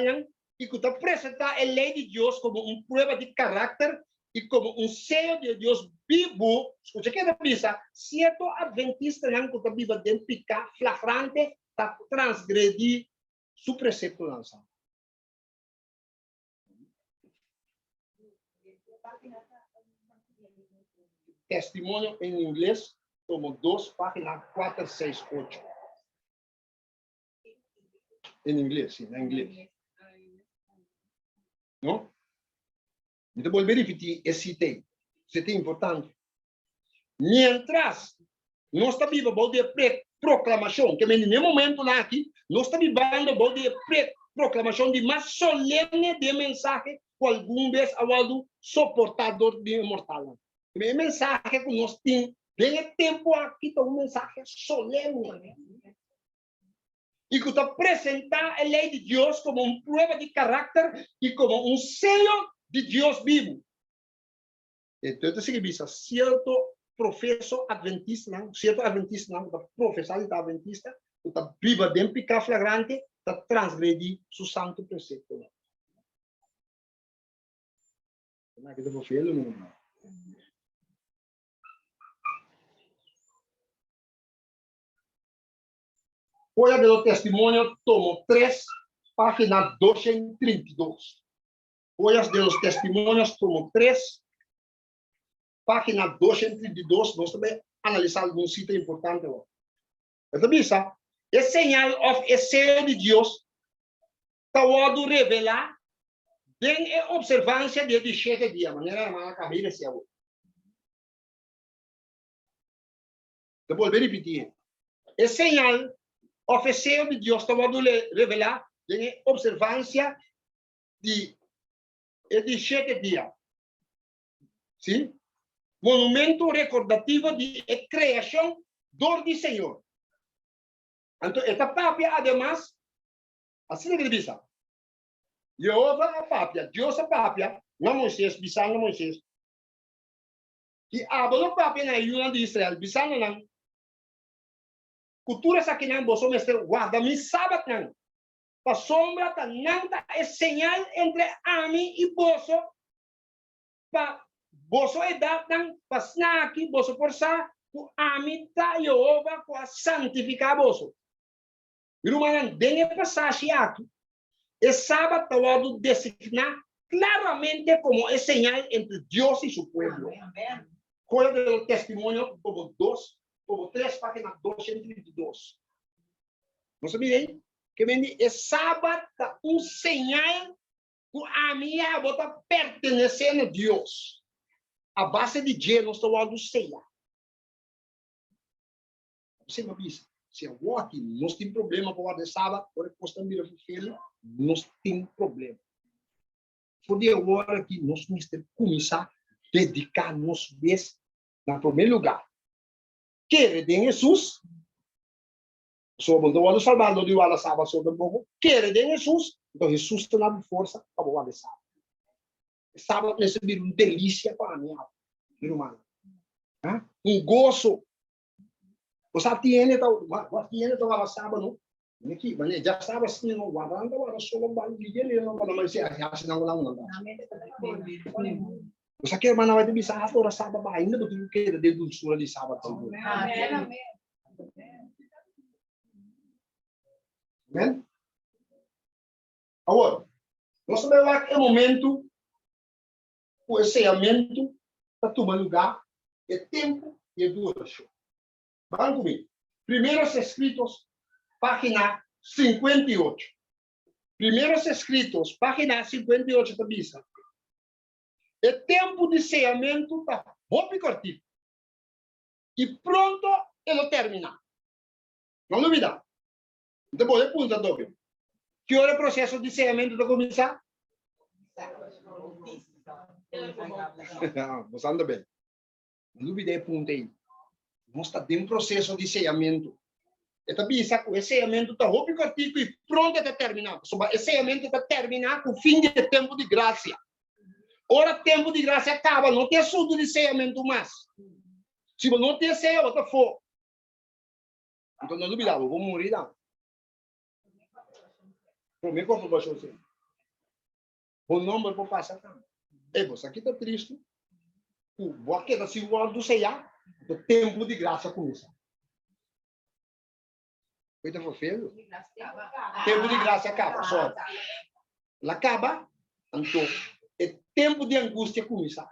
e que apresenta a lei de Deus como uma prova de caráter e como um sello de Deus vivo. Escuta que é bisa, certo adventista não que está vivo dentro de pecado flagrante, está transgredir su precepto lançado. Testemunho em inglês, como 2, página 468. Em inglês, sim, em inglês. Não? Então, vou repetir esse item. Isso é importante. Mientras nós estamos vivendo de proclamação, que em nenhum momento lá aqui, nós estamos vivendo de proclamação de mais solene de mensagem com algum vez ao suportador de imortal. A mensagem que nós temos, tem tempo aqui, tem uma mensagem solene. E que apresentar a lei de Deus como uma prova de caráter e como um selo de Deus vivo. Então, isso significa certo professor adventista, professor adventista, está viva de picar flagrante, está transgredir seu santo preceito. Como é que eu vou fazer, meu irmão? Folha do testemunho, tomo 3, página 232. Folhas de los testemunhos, tomo 3, página 232, nós também analisamos algum sítio importante. Essa bisa, é sinal of a selo de Deus, tawado revelar, bem a observância de 7 dias, maneira na carreira se agora. Eu vou repetir. É sinal of a selo de Deus, tawado revelar, bem a observância de 7 dias. Sim? Monumento recordativo de criação do Senhor. Então, esta pápia, además, assim que diz, Jeová a pápia, Deus a pápia, não Moisés, bisano Moisés, que abriu a pápia na ilha de Israel, bisano não, cultura aqui não, você mestre, guarda-me sábado não, a sombra tá não tá é sinal entre a mim e você, para você é dado não, para aqui, você por sa, o ami tá Jeová para santificar você. Irmão, dengue passagem aqui. É sábado tawado designar claramente como é sinal entre Deus e seu pueblo. Folha do testemunho, como 3, página 232. Não sabia que é sábado um sinal que a minha bota pertencendo a Deus. A base de Deus, nós estamos ceia. Você não diz? Se eu vou aqui, nós temos problema com o sábado, por exemplo, mira filho, nós temos problema. Porque agora aqui, nós temos que começar a dedicar nosso vez no primeiro lugar. Quer de Jesus, sobre o Salvador de o sábado sobre o povo, quer de Jesus, então Jesus está dando força para o sábado. Sábado nesse vira uma delícia para mim, irmão. Gozo. Você tiene todo sábado, aqui, mas já estava assim, não guardando, agora só não vai dizer, não vai mais ser, assim não não. Você quer mas não vai ter bisá, agora sábado ainda do que de dulçura de sábado. Amém. Amém. Agora, nós sabemos que é momento, o ensinamento está tomando lugar, é tempo e é duração. Vamos comigo. Primeiros Escritos, página 58. Primeiros Escritos, página 58 da Bíblia. É tempo de ceamento está muito curtinho. E pronto, ele termina. Não duvida. Então, vou perguntar, Douglas. Que hora é o processo de ceamento vai começar? Você anda bem. Não duvida, apontei. Nós estamos em processo de ceamento. Esta bisa, o ceamento está muito curtinho e pronto está terminado. O ceamento está terminado com o fim de tempo de graça. Ora, tempo de graça acaba, não tem assunto de ceamento mais. Se não tem ceia, você for. Então, não duvida, eu vou morrer. Para mim, como vai ser? O nome para passar. Você aqui está triste. O aqui está se igual do ceia. O tempo de graça começa. Coisa for feio. Tempo de graça acaba, só. Ela acaba, então, é tempo de angústia começar.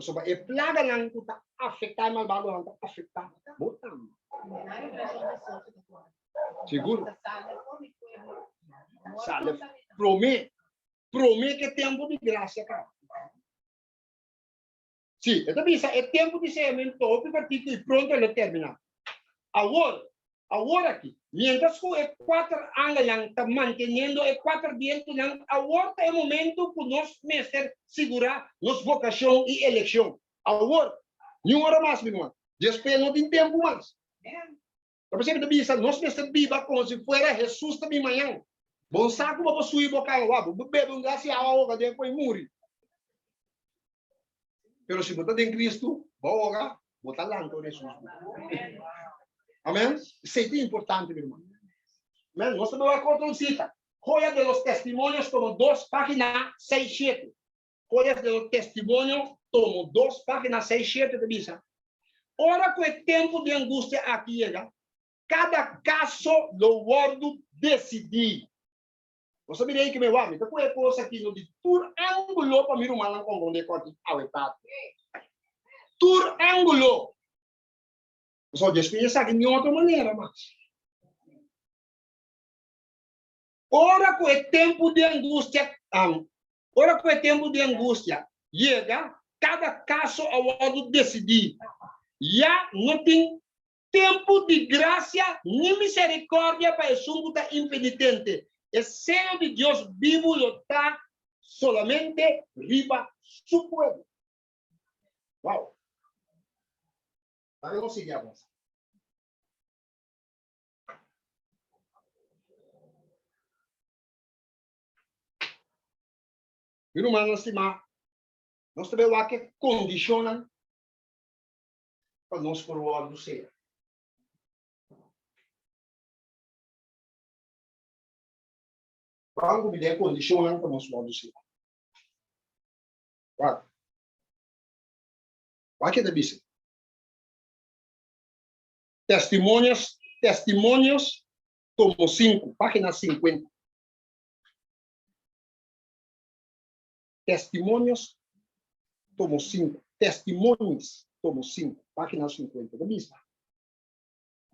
So, e plaga lang ko ta afectar mal bago lang ta afectar. Botam. Seguro. Sale. Promete que tempo de graça, cara. Sim, então bisa é tempo de semente todo partido e pronto ele termina. Agora aqui, mientras que é 4 anos lang tá mantendo é 4 dias lang, agora é o momento que nós mestre segurar nos vocação e eleição. Agora, nenhuma hora mais, meu irmão. Depois não tem tempo mais. Para você que bisa, nós mestre viva como se fosse Jesus também manhã. Bom saco para possuir bocal, bebe gás e água depois morre. Pero se botar em Cristo, boga, botar lá em Jesus. Amém? Isso é importante, meu irmão. Amém? Nós também vamos a cita. Joia de los testimonios, tomo 2, página 6, 7. Joias de los testimonios, tomo 2, página 6, 7 de visa. Ora que o tempo de angústia aqui chega, cada caso lo guardo decidir. Você me diz que me vai, então é coisa aqui no de tur ângulo para mim o malang com onde corte awetado. Tur ângulo. Só despeja sabe de outra maneira, mas. Ora que o tempo de angústia, ora que o tempo de angústia chega, cada caso ao lado decidir. Já não tem tempo de graça nem misericórdia para o sumo da impenitente. O Senhor de Deus vivo está solamente riba su pueblo. Uau! Vamos seguir avançando. Irmãos, nós também lá que condicionam para nós por o lado do Senhor. Quando me der condicionam para nós por o lado do Senhor. Claro. Vai que é da bicha. Testimônios, tomo 5, página 50. Testimônios, tomo 5. Testimônios, tomo 5, página 50. Da mesma.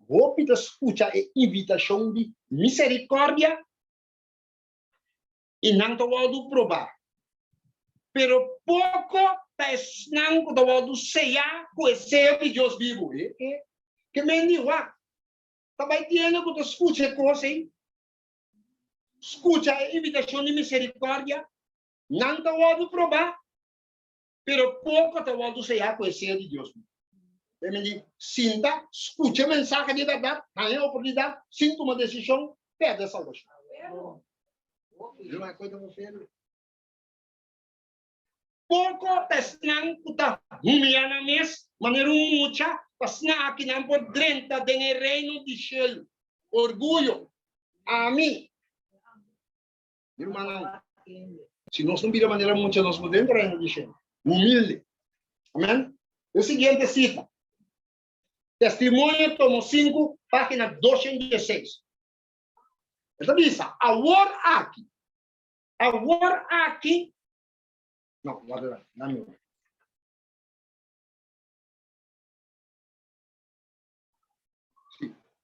Vou pedir escuta e invitação de misericórdia e não estou provar. Pero pouco não estou cear com o ser de Deus vivo. Que me diga, também tiene que escutar coisas aí. Escuta a invitação de misericórdia. Não te vou provar, pero pouco te vou cear com o ser de Deus. Me diz, sinta, escute a mensagem de verdade, ganha a oportunidade, sinta uma decisão, perde a salvação. Não é coisa você. Pouco te não puta humilhar mes, maneira mucha, pasna aqui não por dentro do reino de céu. Orgulho, a mim. Irmão, se nós não viramos maneira mucha, nós podemos entrar no reino de céu. Humilde. Amém? O seguinte cita. Testemunho, tomo 5, página 216. Esta diz, agora aqui, não, guarda, não me olha.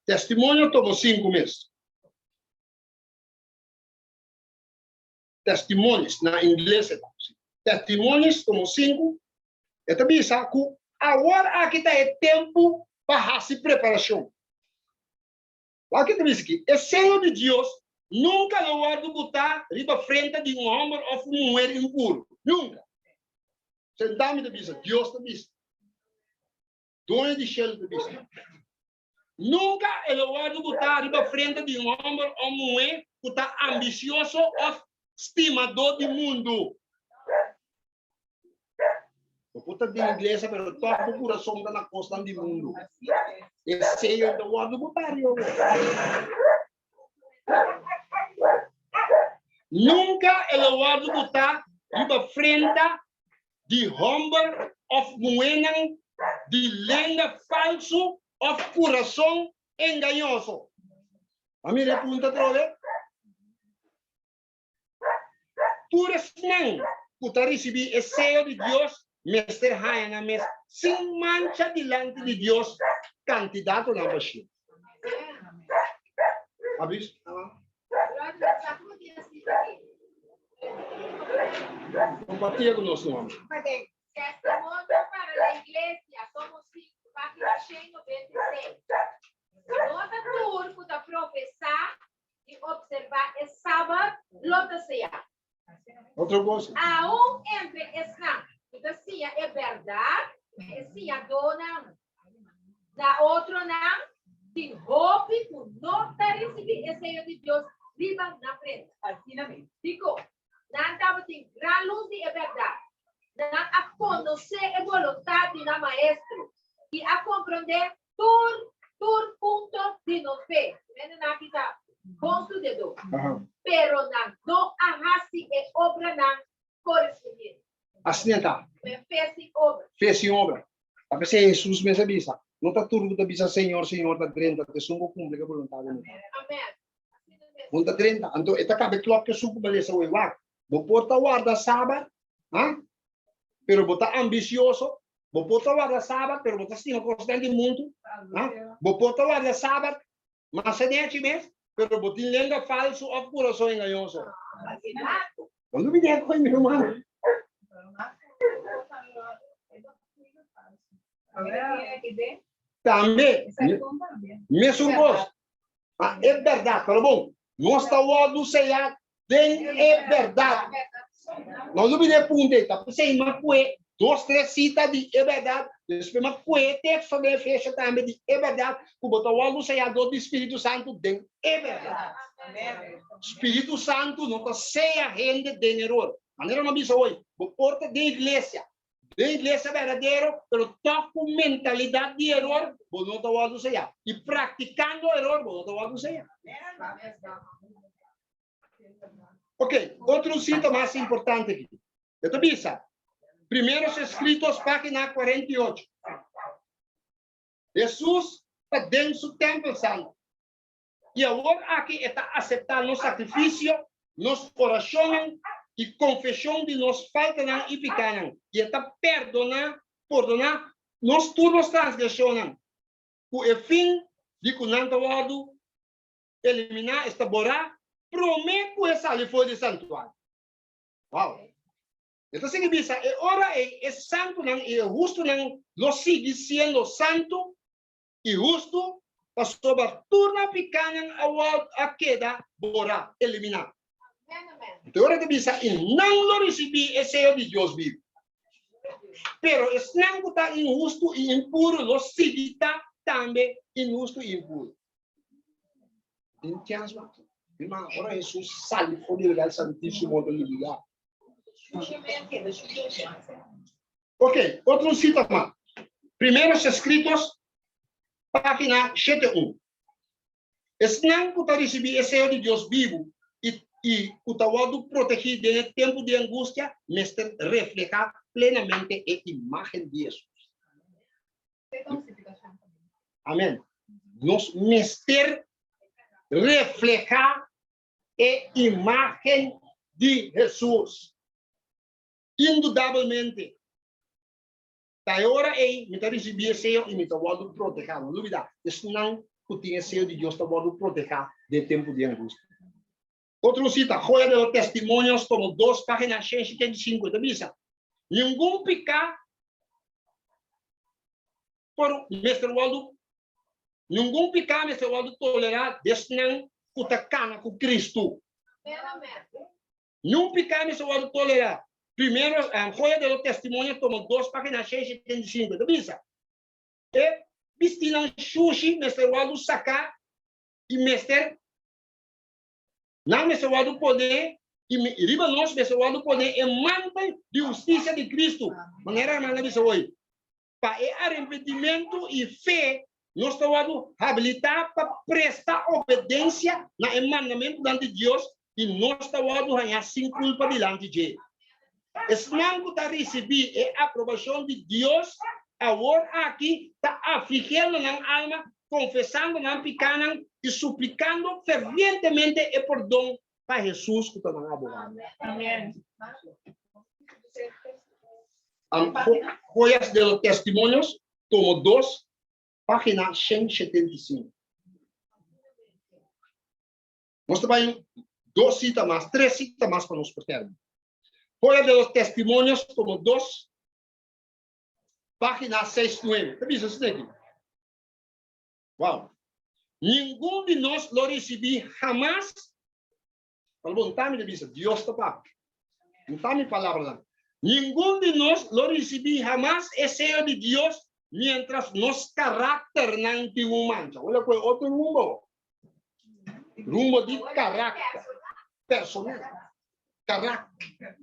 Testemunho, tomo 5 meses. Testimônios, na inglês, testimônios, tomo 5. Esta diz, agora aqui está o tempo para fazer preparação. Aqui está diz aqui, o Senhor de Deus nunca lo vai botar riba frente de homem ou mulher impuro. Nunca. Sentame de bisa, Deus está diz. Dono de céu de bisa. Nunca ele vai botar riba frente de homem ou mulher que está ambicioso ou estimador do mundo. O puta de inglesa, pero todo o coração está na costa do mundo. Esse é o word botário. Nunca ele vai botar riba frente de homem of moenan, de lenda falso of coração engañoso. A mí le pregunta otra vez. Tú eres man, tú te recibí el sello de Dios, Mr. Hayana, sin mancha delante de Dios, candidato a la Bashir. ¿Habéis? Compartilha conosco, homem. Testemunho para a igreja, somos 5, página 196. Nota turco da professar e observar é sábado, lota ceia. Outra coisa. A um entre escravo. Então, se é verdade, se a dona, da outra não, tem roupa, não está recebendo esse sello de Deus, viva na frente. Digo, não estava tem grande luz de verdade. Não a conhecer a vontade do maestro e a compreender todo ponto de nos ver. Não aqui está construído. Pero não arrase e obra não corresponder. Assim está. Fez obra. Fez obra. A pessoa Jesus me sabia. Não está tudo da bisa Senhor, Senhor, está 30, que sungo cumpre a vontade. Amém. Não está 30. Então, esta cabe clock que suco beleza o igual. Vou porta guarda sábado, pero bota ambicioso. Vou porta guarda sábado, pero bota stima constante muito. Vou porta guarda sábado, mas se nem mesmo, pero bota lenga falso ou coração engañoso. Quando me der com meu irmão. Também, mesmo coisa. É verdade, tá bom? Nós estamos do ceia, é verdade. Nós não me punte, tá? Você uma coisa, 2, 3 citas de é verdade. Depois uma coisa, texto de fecha também de é verdade. O botar o do ceia do Espírito Santo de é verdade. Espírito Santo não está ceia rende de erro. Maneira uma bisa hoje, o porta de igreja. De igreja verdadeiro, pero toco mentalidade de erro, vou não estar o do ceia. E praticando erro, vou não estar o do ceia. Ok, outro cita mais importante aqui. Eu te bisa. Primeiros escritos, página 48. Jesus está dentro do templo santo. E agora aqui está aceitando o sacrifício, nos orações e confissão de nos faltas e pecados. E está perdonar nos todas as transgressões. Com o fim de que não está eliminar esta borra, promete que sair fora do santuário. Uau! Então, se bisa, ora é santo, é justo, não sigue sendo santo e justo, para sobretudo pequena a queda, borra, eliminar. Então, ora de bisa, e não lo recebi esse sello de Deus vivo. Pero, es não está injusto e impuro, lo sigue também injusto e impuro. Entende? Irmão, ora Jesus sai fora do lugar santíssimo do lugar. Ok, outro cita mais. Primeiros escritos, página 71. Não puta receber esse sello de Deus vivo e puta protegido no tempo de angústia, mas reflejar plenamente a imagem de Jesus. Amém. Nos mester reflejar a imagem de Jesus. Indudablemente. Agora me está recebendo sello e me está voltando proteger. Não dúvida. Isso não tinha sello de Deus está voltando proteger de tempo de angústia. Outro cita, Joia de los Testimonios, como 2 páginas 175. Dice, nenhum pecado por Mestre Waldo, nenhum pecado Mestre Waldo tolerar desde não cutacana com Cristo. Nenhum pecado Mestre Waldo tolerar. Primeiro, Joia de los Testimonios, como 2 páginas 175. Dice, vestir sushi, Mestre Waldo sacar e Mestre não Mestre Waldo poder e riba nós Mestre Waldo poder é manto de justiça de Cristo. Maneira não é hoje. Para arrependimento e fé, nós estamos habilitados para prestar obediência no mandamento diante de Deus e nós estamos ganhar sem culpa diante de Deus. Esse não está recebendo a aprovação de Deus, agora aqui está afligendo na alma confessando na picanang e suplicando fervientemente e perdão para Jesus que está na abogado. Amém. Joyas de los Testimonios, tomo 2, página 175. Nós trabalhamos 2 citas mais, 3 citas mais para nos perder. Joyas de los Testimonios, tomo 2, página 69. Está visto isso aqui? Uau! Nenhum de nós lo recebi jamás. Fala, bom, tá me diz, Deus está para. Não está me palavra lá. Nenhum de nós lo recebi jamás esse de Deus, mientras nos carácter não tem mancha. Olha qual outro rumbo. Rumbo de carácter. Personal. Carácter.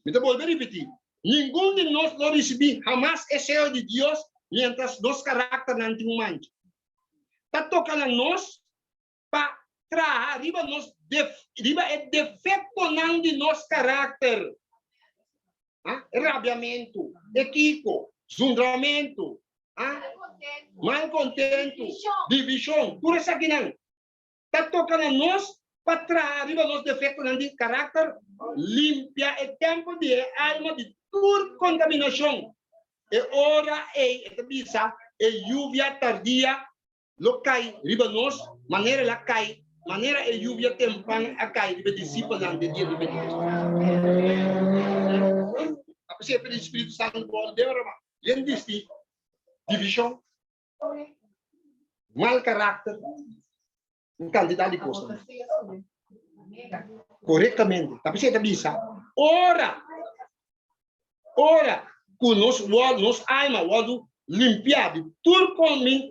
Me vou repetir. Nenhum de nós lo recebi jamás esse de Deus, mientras nos carácter não tem mancha. Está tocando a nós para trazer riba é defeito não de nosso carácter. Rabiamento, equipo, zundramento, mal contento, divisão, tudo isso aqui não. Está tocando a nós para trazer riba nosso defeito não de carácter, limpia é tempo de alma de toda contaminação. É hora é lluvia tardia, lo cai riba nós, maneira lá cai. Maneira é lluvia tempan a cai riba discípulo não de dia de Pentecoste. Apesar pelo Espírito Santo pode derramar. Ele disse divisão, mal caráter, quantidade de coisas. Corretamente. Apesar da bisa, ora, com nos alma, o limpiar de toda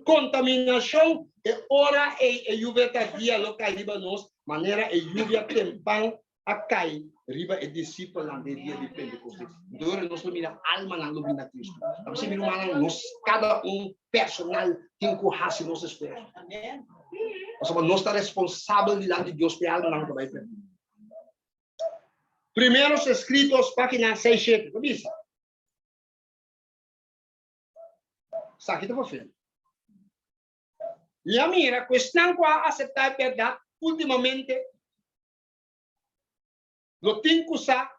contaminação, é hora é lluvia tardia local riba nós, maneira é lluvia tempan a cai riba é discípulo lá de dia de Pentecostes. Dore nós mira alma na lumina Cristo. Você mira uma nós cada personal tem que raci nós espera. Amém. Nós está responsável diante de Deus pela alma não vai perder. Primeiros escritos página 67. Vamos. Sakit apa filho? E a minha questão com a aceitar a verdade, ultimamente, lo tenho que usar,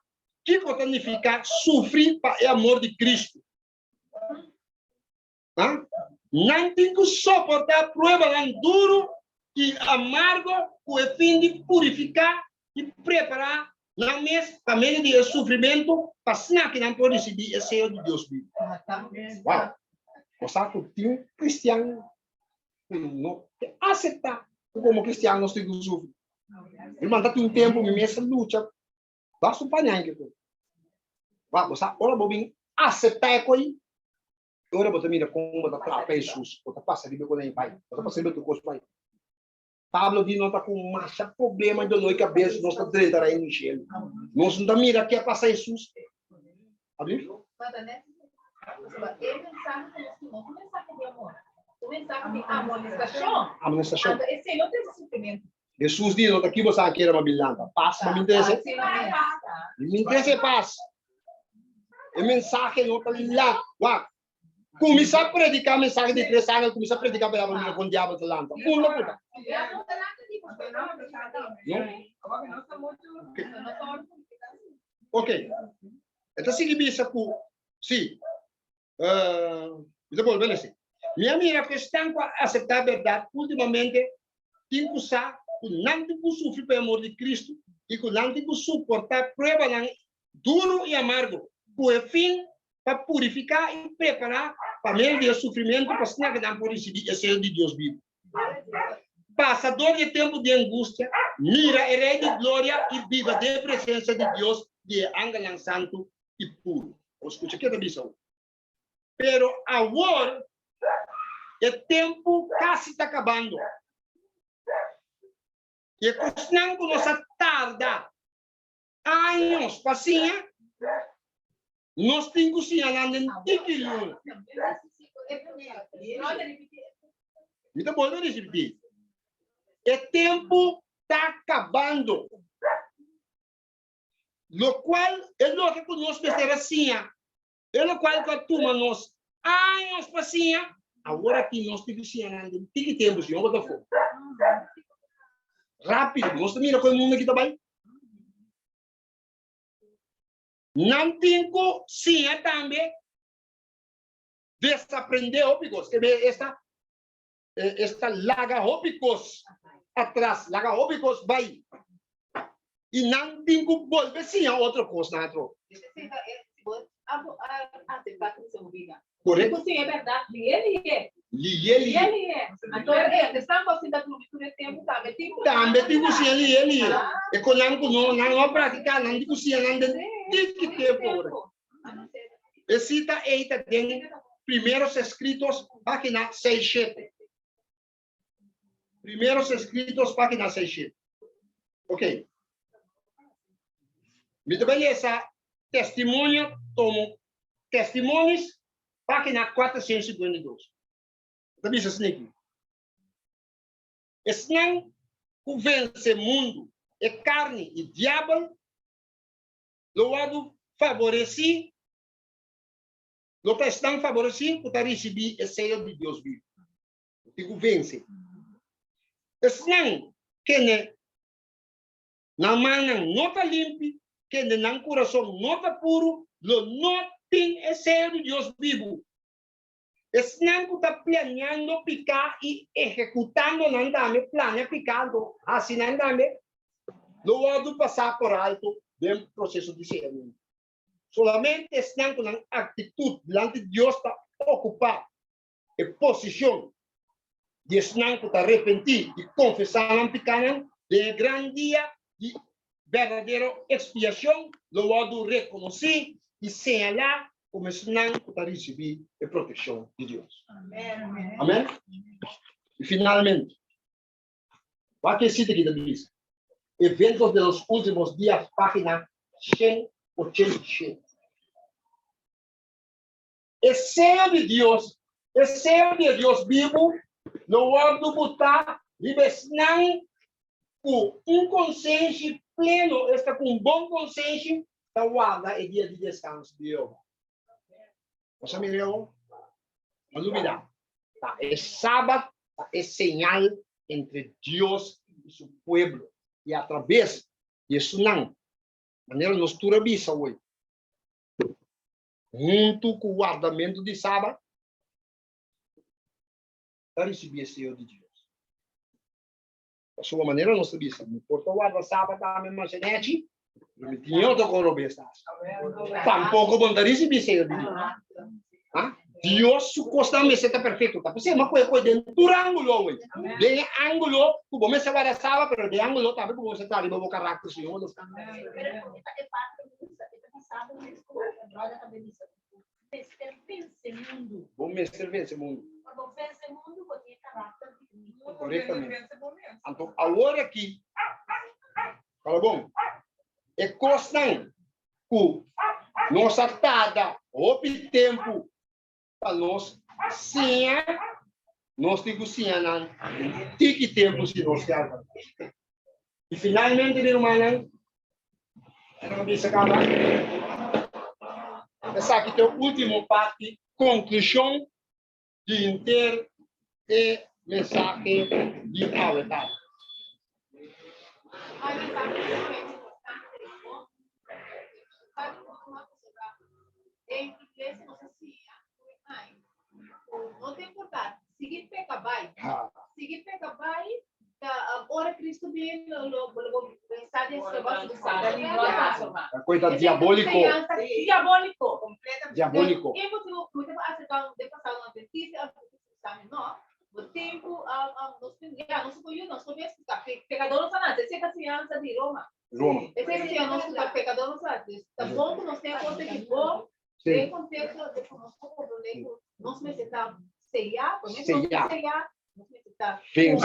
que significa sofrer para o amor de Cristo. Não tenho que suportar prova duro e amargo, com o fim de purificar e preparar na mesa para meio de sofrimento, para senão que não pode decidir o Senhor de Deus vivo. Uau! O saco tinha cristiano não aceitar como cristiano nós temos que sofrer. Ele manda um tempo nessa luta, basta panhar que tu. Vá, você ora bobin aceitar coi. Ora você mira como da trapa Jesus, você passa de com ele pai, você passa de com o pai. Pablo diz não tá com marcha problema de noite cabeça, nós tá direita aí no céu. Nós não mira que passa Jesus. Abriu? O mensagem de amonestação. Amonestação. Esse é outro sofrimento. Jesus diz, não aqui você aqui era uma bilhanta. Paz, não me interessa. Me interessa paz. O mensagem não está lá. Começar a predicar a mensagem de 3 anos, começar a predicar a palavra com o diabo de lanta. Pula, puta. Ok. Então, se você por sim. Depois, beleza. Minha amiga, questão para aceitar a verdade, ultimamente, tem que usar o não tem que sofrer pelo amor de Cristo e o não tem que suportar prova duro e amargo, com o fim para purificar e preparar para meio de sofrimento, para senão que não pode decidir o Senhor de Deus vivo. Passador de tempo de angústia, mira e rei de glória e viva de presença de Deus, de ángel santo e puro. Escuta, que é a missão? Pero agora, o tempo quase está acabando. E a questão que nós tarda anos para assim, nós temos que ir andando em título. Então, vou repetir. O tempo está acabando. O qual é o que nós precisamos assim. É o qual que a turma nós anos para assim, agora aqui nós temos que andar que tempo se não botar fogo. Rápido, nós mira com o mundo aqui também. Não tenho sim também. Desaprender ópicos, que esta laga ópicos atrás, laga ópicos vai. E não tenho que volver sim a outra coisa na outra. Correto? Sim, é verdade. Ele é. Ele. Ele é. Então, estamos assim da cultura tempo também. Também tem que ser ele. É quando não praticar, não tem que ser não tem que tempo. Esse está tem primeiros escritos, página 67. Primeiros escritos, página 67. Ok. Muito bem, essa testemunho, tomo testemunhos, página 452. Está vendo isso aqui? Esse não vence o mundo, é carne e diabo, loado favorece, lo que estão favorecidos para receber o seio de Deus vivo. Digo, vence. Esse não, que na mão não está limpo, que no coração não está puro, não tem o seio de Deus vivo. Esse não está planeando picar e executando não dame, planificando, assim não dame, loado passar por alto do processo de discernimento. Solamente esse não com atitude diante de Deus está ocupar a posição de esse não está arrepentir e confessar não picar de grande dia de verdadeira expiação, loado reconhecer e señalar como esse não está receber a proteção de Deus. Amém. Amém? E finalmente, o que cita aqui da Bíblia? Eventos dos últimos dias, página 186. É seio de Deus vivo, no ordo botar, não com consciência pleno, está com bom consciência, está guarda é dia de descanso de Deus. Você me leu? Não dúvida. Tá? É sábado, tá? É señal entre Deus e seu povo. E através disso não. Maneira nos turabisa hoje. Junto com o guardamento de sábado, para receber o Senhor de Deus. Da sua maneira, nós sabemos. Não importa o guarda sábado, a mesma genete, não tinha outro corobesta. Tampouco bom receber o Senhor de Deus. Deus supostamente está perfeito. Tá? Você é uma coisa dentro do ângulo, hoje. De ângulo, tu bom se vai sábado, pero de ângulo também tu você está ali no caráter Senhor. Bom mestre vence mundo. Corretamente. Então, agora aqui, fala bom, é constante que nossa tada, o tempo, para nós, sim, nós temos sim, tem que tempo se nós queremos. E finalmente, meu irmão, não me acaba. Essa aqui é a última parte, conclusão de inteiro e mensagem de Awetar. Não tem importância. Seguir peca vai. Seguir peca vai. Ora Cristo vem mensagem A coisa diabólico. Diabólico. E você acertar de passar uma pesquisa, não. O tempo, nós conhecemos pecador não sabe, essa é a criança de Roma. Essa é a nossa pecador não sabe. Tá bom que nós temos coisa que bom, tem contexto de como nós necessitamos sellar, nós necessitamos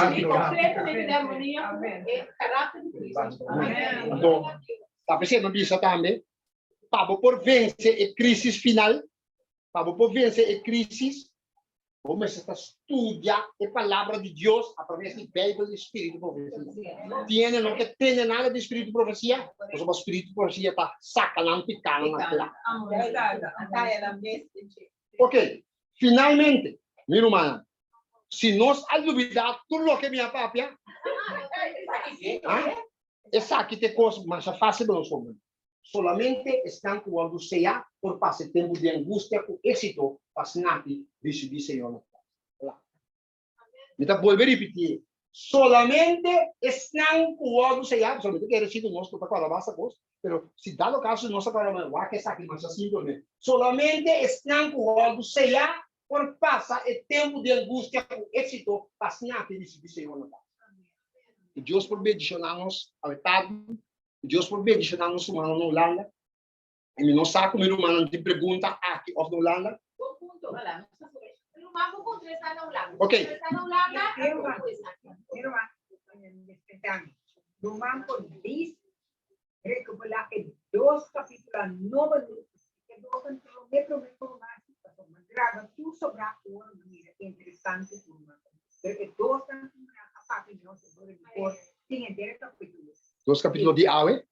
completamente de harmonia com o caráter de Cristo. Então, está percebendo isso também? Para por vencer a crise final, para por vencer a crise, vamos estudar a palavra de Deus através do Bíblia e Espírito de Profecia. Não tem nada de Espírito de Profecia, mas o Espírito de Profecia está sacando, picando naquela. Ok, finalmente, Mi hermana, si nos olvidar todo lo que minha papia, essa aqui tem coisa mais fácil para nós homens. Solamente estão quando seja por passe tempo de angústia com êxito, passinati, dice Senhor. Então, vou repetir. Solamente estão quando seja, solamente que recibo nós para falar basta coisa, pero se dado caso nós falamos, que essa aqui mais simplesmente. Solamente estão quando seja por passa o tempo de angústia com êxito, passinati, dice Senhor. E Deus por bendicionar-nos ao Estado, Deus por bendicionar-nos na Holanda. E não sabe como o humano te pergunta aqui ou na Holanda. Ok. Roman por 10, recupera que 2 capítulos 9 que do control me prometo más situación grave tu sobra una manera interesante pero que 2 capítulos por sin entender capítulos 2 capítulos de Awe.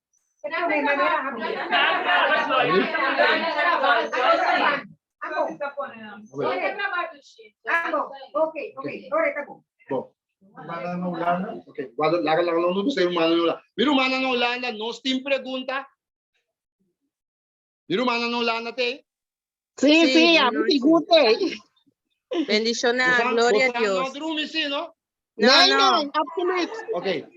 Ok, ahora está bom. Bom. Ok, guarda lá no do ser humano lá. Vira humano na Holanda, nós tem pergunta. Vira humano na Holanda tem. Sí, sí, a mí sí. Bendicionar, gloria a Dios. No dorme sim, não? No, no. Absoluut. Ok.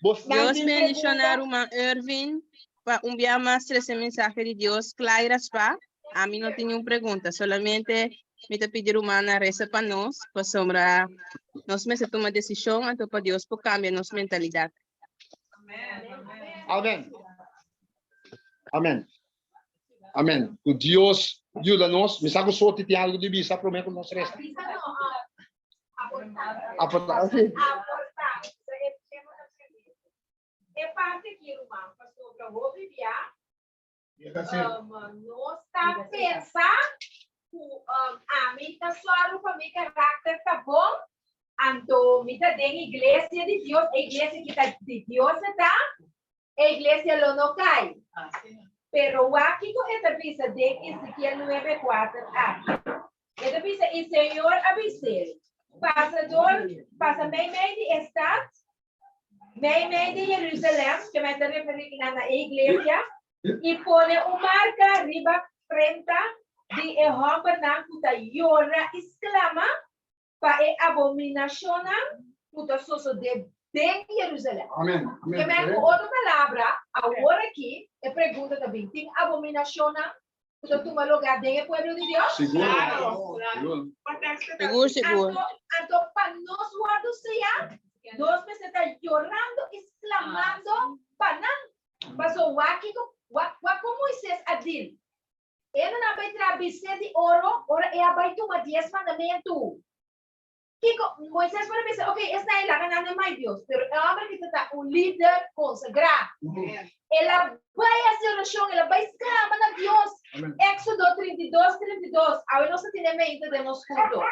Dios bendicionar hermano Irving para enviar más ese mensaje de Dios claras pa. A mí no tengo una pregunta, solamente me te pedir humana reza para nos, pues sombra nos me se toma decisión ante para Dios por cambiar nos mentalidad. Amém. Amém. Amém. O Deus ajuda-nos. Me sabe só te algo de bisa, prometo nos resta. Aportar. É parte que o pastor para o viviar, não está pensando a mim está suave para meu caráter tá bom, então me tá dentro igreja de Deus, a igreja que tá de Deus tá, a igreja lo não cai. Pero aqui com esta visa de Ezequiel 9:4 esta visa o Senhor avisou, passa meio de estado. Meio de Jerusalém, que me está referindo à igreja, e põe uma marca arriba frente de Jeová na puta llora, exclama para a abominação puta soso de Jerusalém. Amém. Que me com outra palavra, agora aqui, é pergunta também, tem abominação puta toma lugar de povo de Deus? Seguro. Seguro. Então, para nós guardos Nós me está chorando, exclamando, panang. Pasó como Moisés adil. Ele não vai trazer de ouro, ora ele vai tomar 10 mandamentos. Moisés vai dizer, ok, esta é a ganância de meu Deus, pero o homem que está líder consagrado. Ele vai fazer oração, ele vai exclamar a Deus. Éxodo 32. Agora nós temos mente de nós juntos.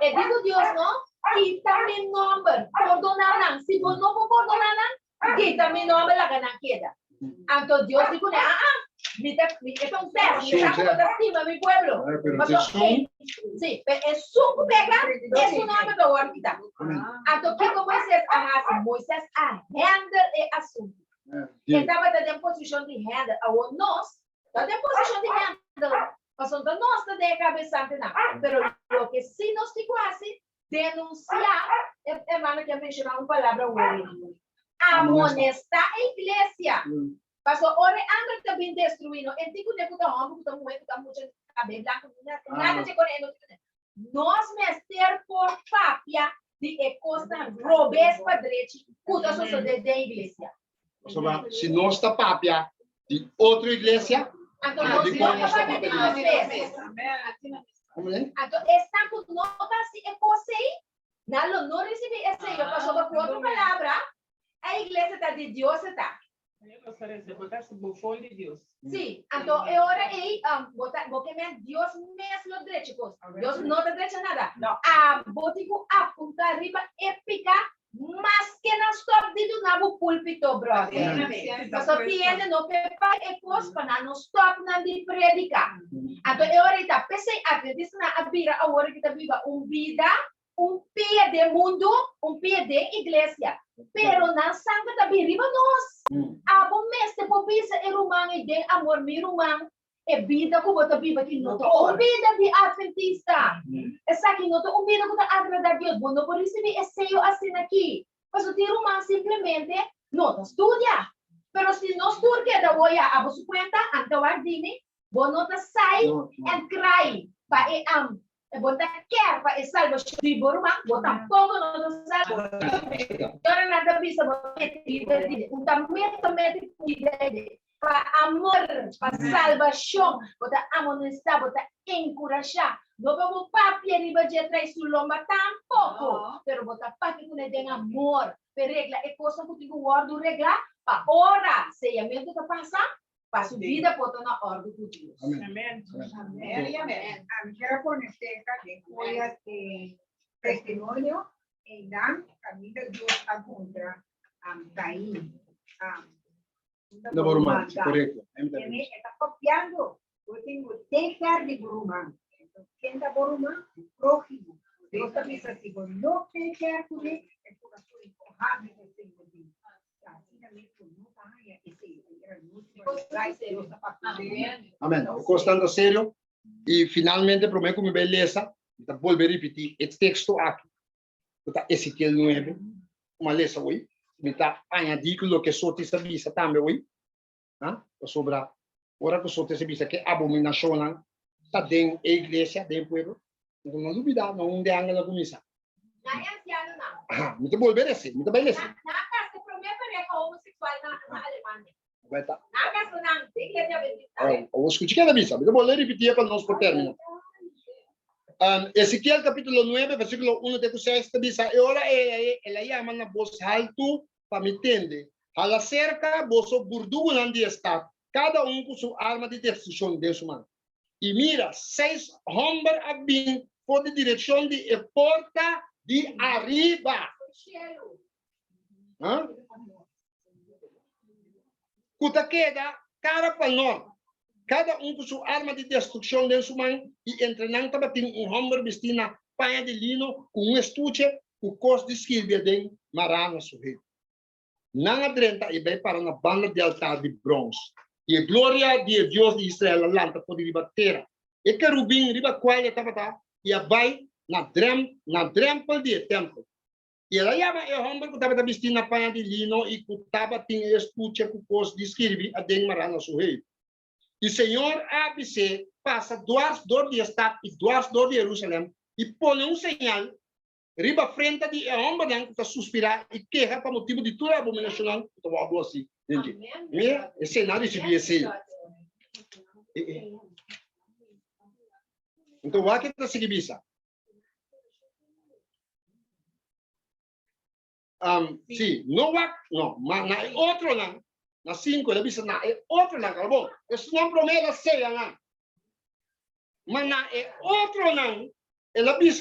E digo Deus, não? Quita-me nome, perdonar. Se você não perdonar, quita-me nome, la gana queda. Então Deus dijo, me confesso, me estima mi pueblo. Sí, es su pega, es su nombre que voy a quitar. Entonces, ¿qué Moisés hace? Moisés handle el asunto. Estaba en posición de handle. Ahora nós, está en posición de handle. Pasando nós de cabeça, pero lo que sí nos dijo así, denunciar, hermano, que mencionar una palabra hoy. Amonestar a iglesia. Pasó, ora anda também destruindo. E tipo de puta homem, puta mulher, puta mulher, cabelo branco, nada de correndo. Nós mester por papia de costa robes padrete, puta sociedade da igreja. Se nós está papia de outra igreja, então nós não papia de nós vezes. Então está com nós se é você, não receber esse, eu passou por outra palavra, a igreja está de Deus está. Sí, entonces ahora porque Dios mesmo derecho, Dios no te derecha nada. No. A botico apunta arriba épica Mas que não stop dito na o púlpito, brother. Mas o piede no pepa e cos para não stop na de predicar. Então, eu ahorita pensei adventista na abira a hora que tá viva vida, pie de mundo, pie de igreja. Pero na sangre da biriba nós. Abo mestre popisa e rumang e de amor mi rumang e vida ko bota viva que não tô vida de adventista. Essa que não tô vida ko ta agrada Deus. Bom, não por isso me esse assim aqui. Mas o tiro rumang simplesmente não estudia. Pero se não estudia da voia abo su cuenta antawar dini, bom não ta sai and cry pa e bota quer pa e salva de boruma, bota pouco não salva. Agora nada bisa bota o também para amor, para salvação, bota amonestar, bota encorajar. Não vamos papia riba de atrás do lomba tampouco, pero bota papia com tem amor, per regla e coisa que tu guardo regla, para ora, se a mente tá passar, para sua vida bota na ordem de Deus. Amén. Quiero ponerte de joyas testimonio en dan camino Dios a contra Caín. No Borumán, correcto. Tiene, está copiando. Yo tengo dejar de Borumán. ¿Quién da Borumán? El prójimo. Dios también dice así, no dejar con él, es por su empujable de ese momento. Así también, no vaya ese Dios está pasando. Amém. Costando sério. E finalmente, prometo me beleza. Então, vou repetir esse texto aqui. Está Ezequiel 9. Uma leça hoje. Está añadido que só te sabia também hoje. Sobre a hora que só te sabia que abominação está dentro da igreja, dentro do povo. Não duvida, não de ângulo começar. Não é anciano, não. Muito bom, beleza. Muito beleza. Na casa, prometo que homossexual na Alemanha. Vai estar. Na casa, não. Igreja Adventista. Eu escutei que avisa. Muito bom, repetir para nós por término. Ezequiel capítulo 9, versículo 1 até 6, dice, ahora ela llama na voz alto para me entender. A la cerca, vos burdugo onde está, cada com sua arma de destruição de sua mão. E mira, 6 homens abin por de direção de porta de arriba. Cuta queda, cara para nós. Cada com sua arma de destruição de sua mão e entrenando para ter homem vestido na panha de lino com estuche, com cos de esquilha de marana sujeito. Não adrenta e vai para na banda de altar de bronze. E a glória de Deus de Israel lanta por ribateira. E querubim riba qual estava e a vai na drempel de templo. E ela chama o homem que estava vestido na panha de lino e que estava tinha estuche com cos de esquilha a de marana sujeito. E o Senhor ABC passa duas dor de estado e duas dor de Jerusalém e põe sinal riba frente de homem que está suspirar e queja para motivo de toda a abominação que está algo assim. Esse cenário se vê assim. Então, o que está seguindo isso? Sim, não, mas na outro não. Na 5, ele diz, na outro não, calma. Isso não promete ser, não. Mas na outro não, ele diz,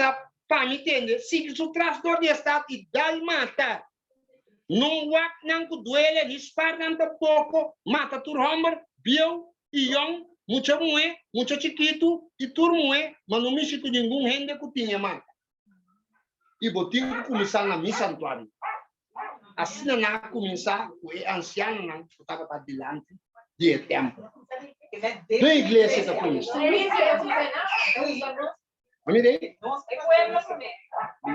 para me entender, se o trastorno de estado e dá mata, não não duele, dispara tanto pouco, mata tu homem, bio, ion, muito mulher, muito chiquito, e tu mulher, mas não me sinto nenhum gente que tinha mata. E botinho começar na minha santuário. Assim não começar, o anciano não estava para diante de tempo. Da igreja está começando. Amém?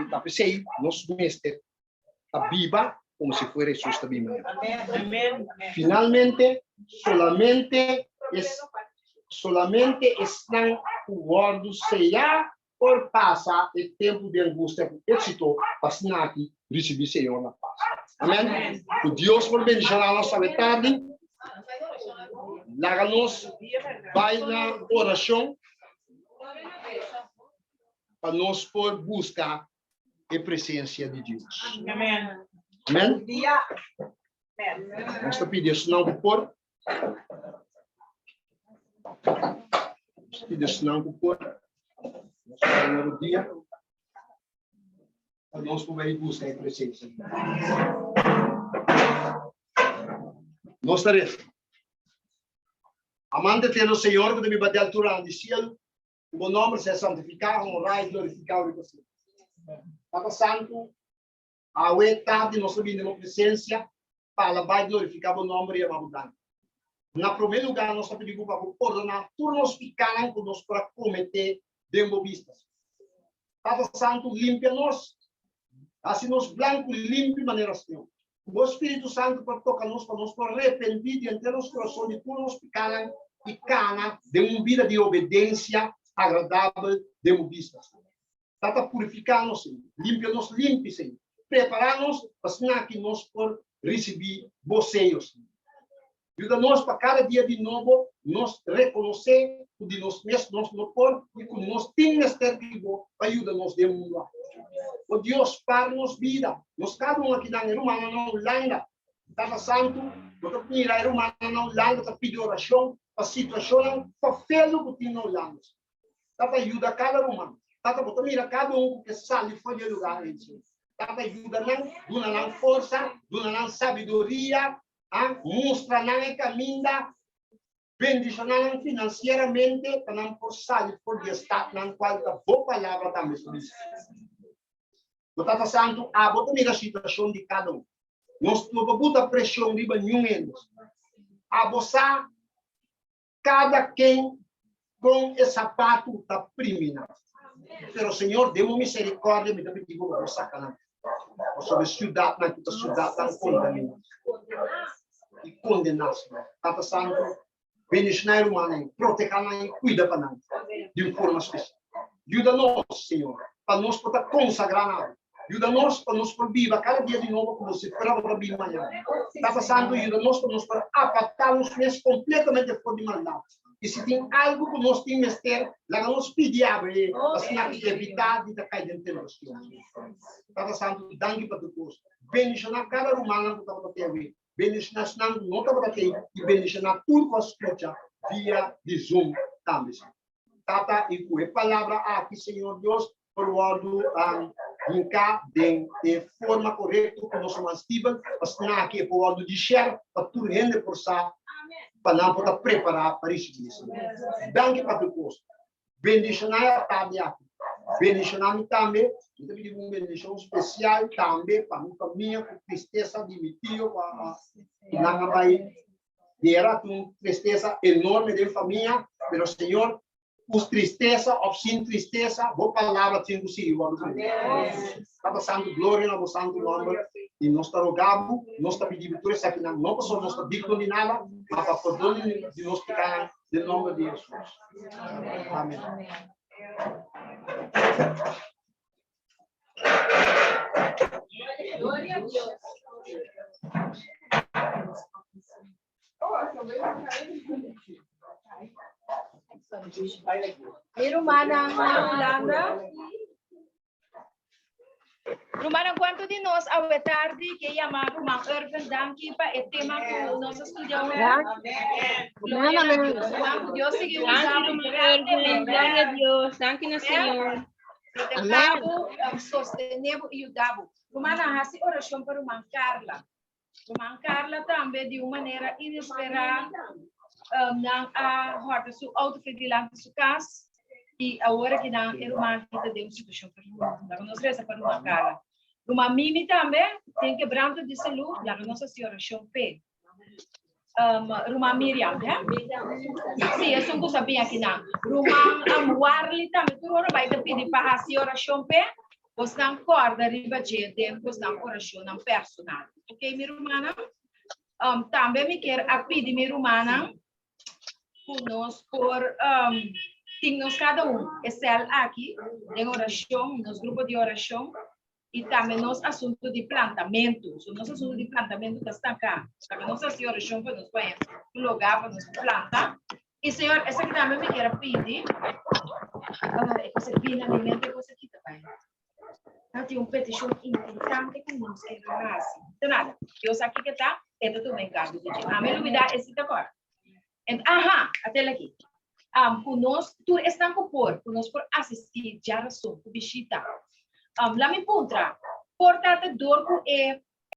Está pensei, nosso mestre está viva como se fosse Jesus está vivo. Finalmente, solamente estão guardados sellar por passar o tempo de angústia com êxito para aqui receber Senhor na paz. Amém? O Deus por bendicionar a nossa tarde. Laga-nos, vai na oração para nós por buscar a presença de Deus. Amém? Amém? Nós pedimos não por. Pedimos não por. Nós dia. Nós podemos buscar a presença. Nós estaremos. Amante ter o Senhor que deve bater a altura do céu. O bom nome seja santificado, honrado e glorificado. Papa Santo, a tarde nós subimos na presença para alabar e glorificar o nome e a abundância. Na primeiro lugar, nós pedimos para ordenar tudo os pecados que nós para cometer dentro vistas. Papa Santo, limpa-nos. Assim nós branco limpe de maneira assim. O Espírito Santo para tocar-nos, para nos arrepender diante do nosso coração de todos os pecados e cana de uma vida de obediência agradável dentro vistas. Tata purificar-nos, limpa-nos, limpe, Senhor. Preparar-nos para que nós por receber vocês. Ajuda-nos para cada dia de novo, nós reconhecer o de nós mesmos, nós não por, e que nós temos que ter vivo, ajuda-nos de mundo. O Deus para nos vida, nós cada um aqui na Romana não landa, Tata Santo, nós temos a Romana não landa, para pedir oração, para situação, para fazer o que não landa. Tata ajuda cada Romano, Tata botar mira cada um que sai fora do lugar, Tata ajuda não força, não sabedoria, mostra não caminho, bendição não financeiramente, para não sair por de estar não qual a boa palavra também sobre isso. Tata Santo, botar mira a situação de cada um. Nós não botar pressão de nenhum deles. Botar cada quem com esse sapato da primina. Pero Senhor, dê uma misericórdia, me dá pedido para sacar. Sobre a cidade, na tua cidade, não contamina. E condenar-se. Tata Santo, bendicionar o humano, proteger e cuida para nós. De uma forma especial. Ajuda-nos, Senhor, para nós poder consagrar. Ajuda-nos para nos viver cada dia de novo como se fosse para vir amanhã. Tata Santo, ajuda-nos para nos apartar-nos completamente fora de maldade. E se tem algo que nós temos que ter, lá nós pedimos, para evitar de cair dentro de nós. Tata Santo, dangue para tu. Bendicionar cada humano que está para ter. Bendicionar não está para ter. E bendicionar tudo que você escuta via de Zoom também. Tata, e com a palavra aqui, Senhor Deus, por o ordem de forma correta que nós somos estíveis, para aqui por ordem de share, para tudo render por sa, para não poder preparar para isso. Danke para o curso. Bendicionar a tarde aqui. Bendicionar também, eu pedi uma bendição especial também para minha família, com tristeza de meu tio, não vai era uma tristeza enorme de família, mas o Senhor os tristeza ou sem tristeza, boa palavra tem que ser igual. Está passando glória no santo nome e nós está rogando, nós está pedindo por isso aqui não passou nós está digno de nada, mas para perdoar de nós pecar em nome de Jesus. Amém. Glória a Deus. Rumana, quanto de nós, ao tarde, que chamamos uma urban danke para o tema que nós estudamos. Glória a Deus. Deus seguiu usando grandemente. Glória a Deus. Danke, Senhor. Protegavo, sostenevo e ajudavo. Rumana, faça oração para Rumana Carla. Rumana Carla também, de uma maneira inesperada, não a horta sua autofidilante sua casa e agora que não é uma que deu situação para nós nós reza para uma cara uma mimi também tem quebranto de saúde lá nossa senhora Chompe uma Miriam né sim eu sou sabia que não uma Warli também tu ora vai te pedir para a senhora Chompe você não corda riba gente você não coração não personal ok minha irmã também me quer a pedir minha irmã nós por temos cada cel aqui em oração, nos grupos de oração e também nos assuntos de plantamento. Nosso assunto de plantamento está cá. Também nossa oração para nos põe no lugar para nos plantar. E Senhor, essa que também me quer pedir, você finalmente você aqui também. Não tem petição importante que nos quer fazer. Então nada, eu sei que está, é tudo bem, Carlos. Amém, me dá esse agora. Até aqui. Conosco, tu estás por assistir já a sua visita. Lami puntra. Portate dor ku e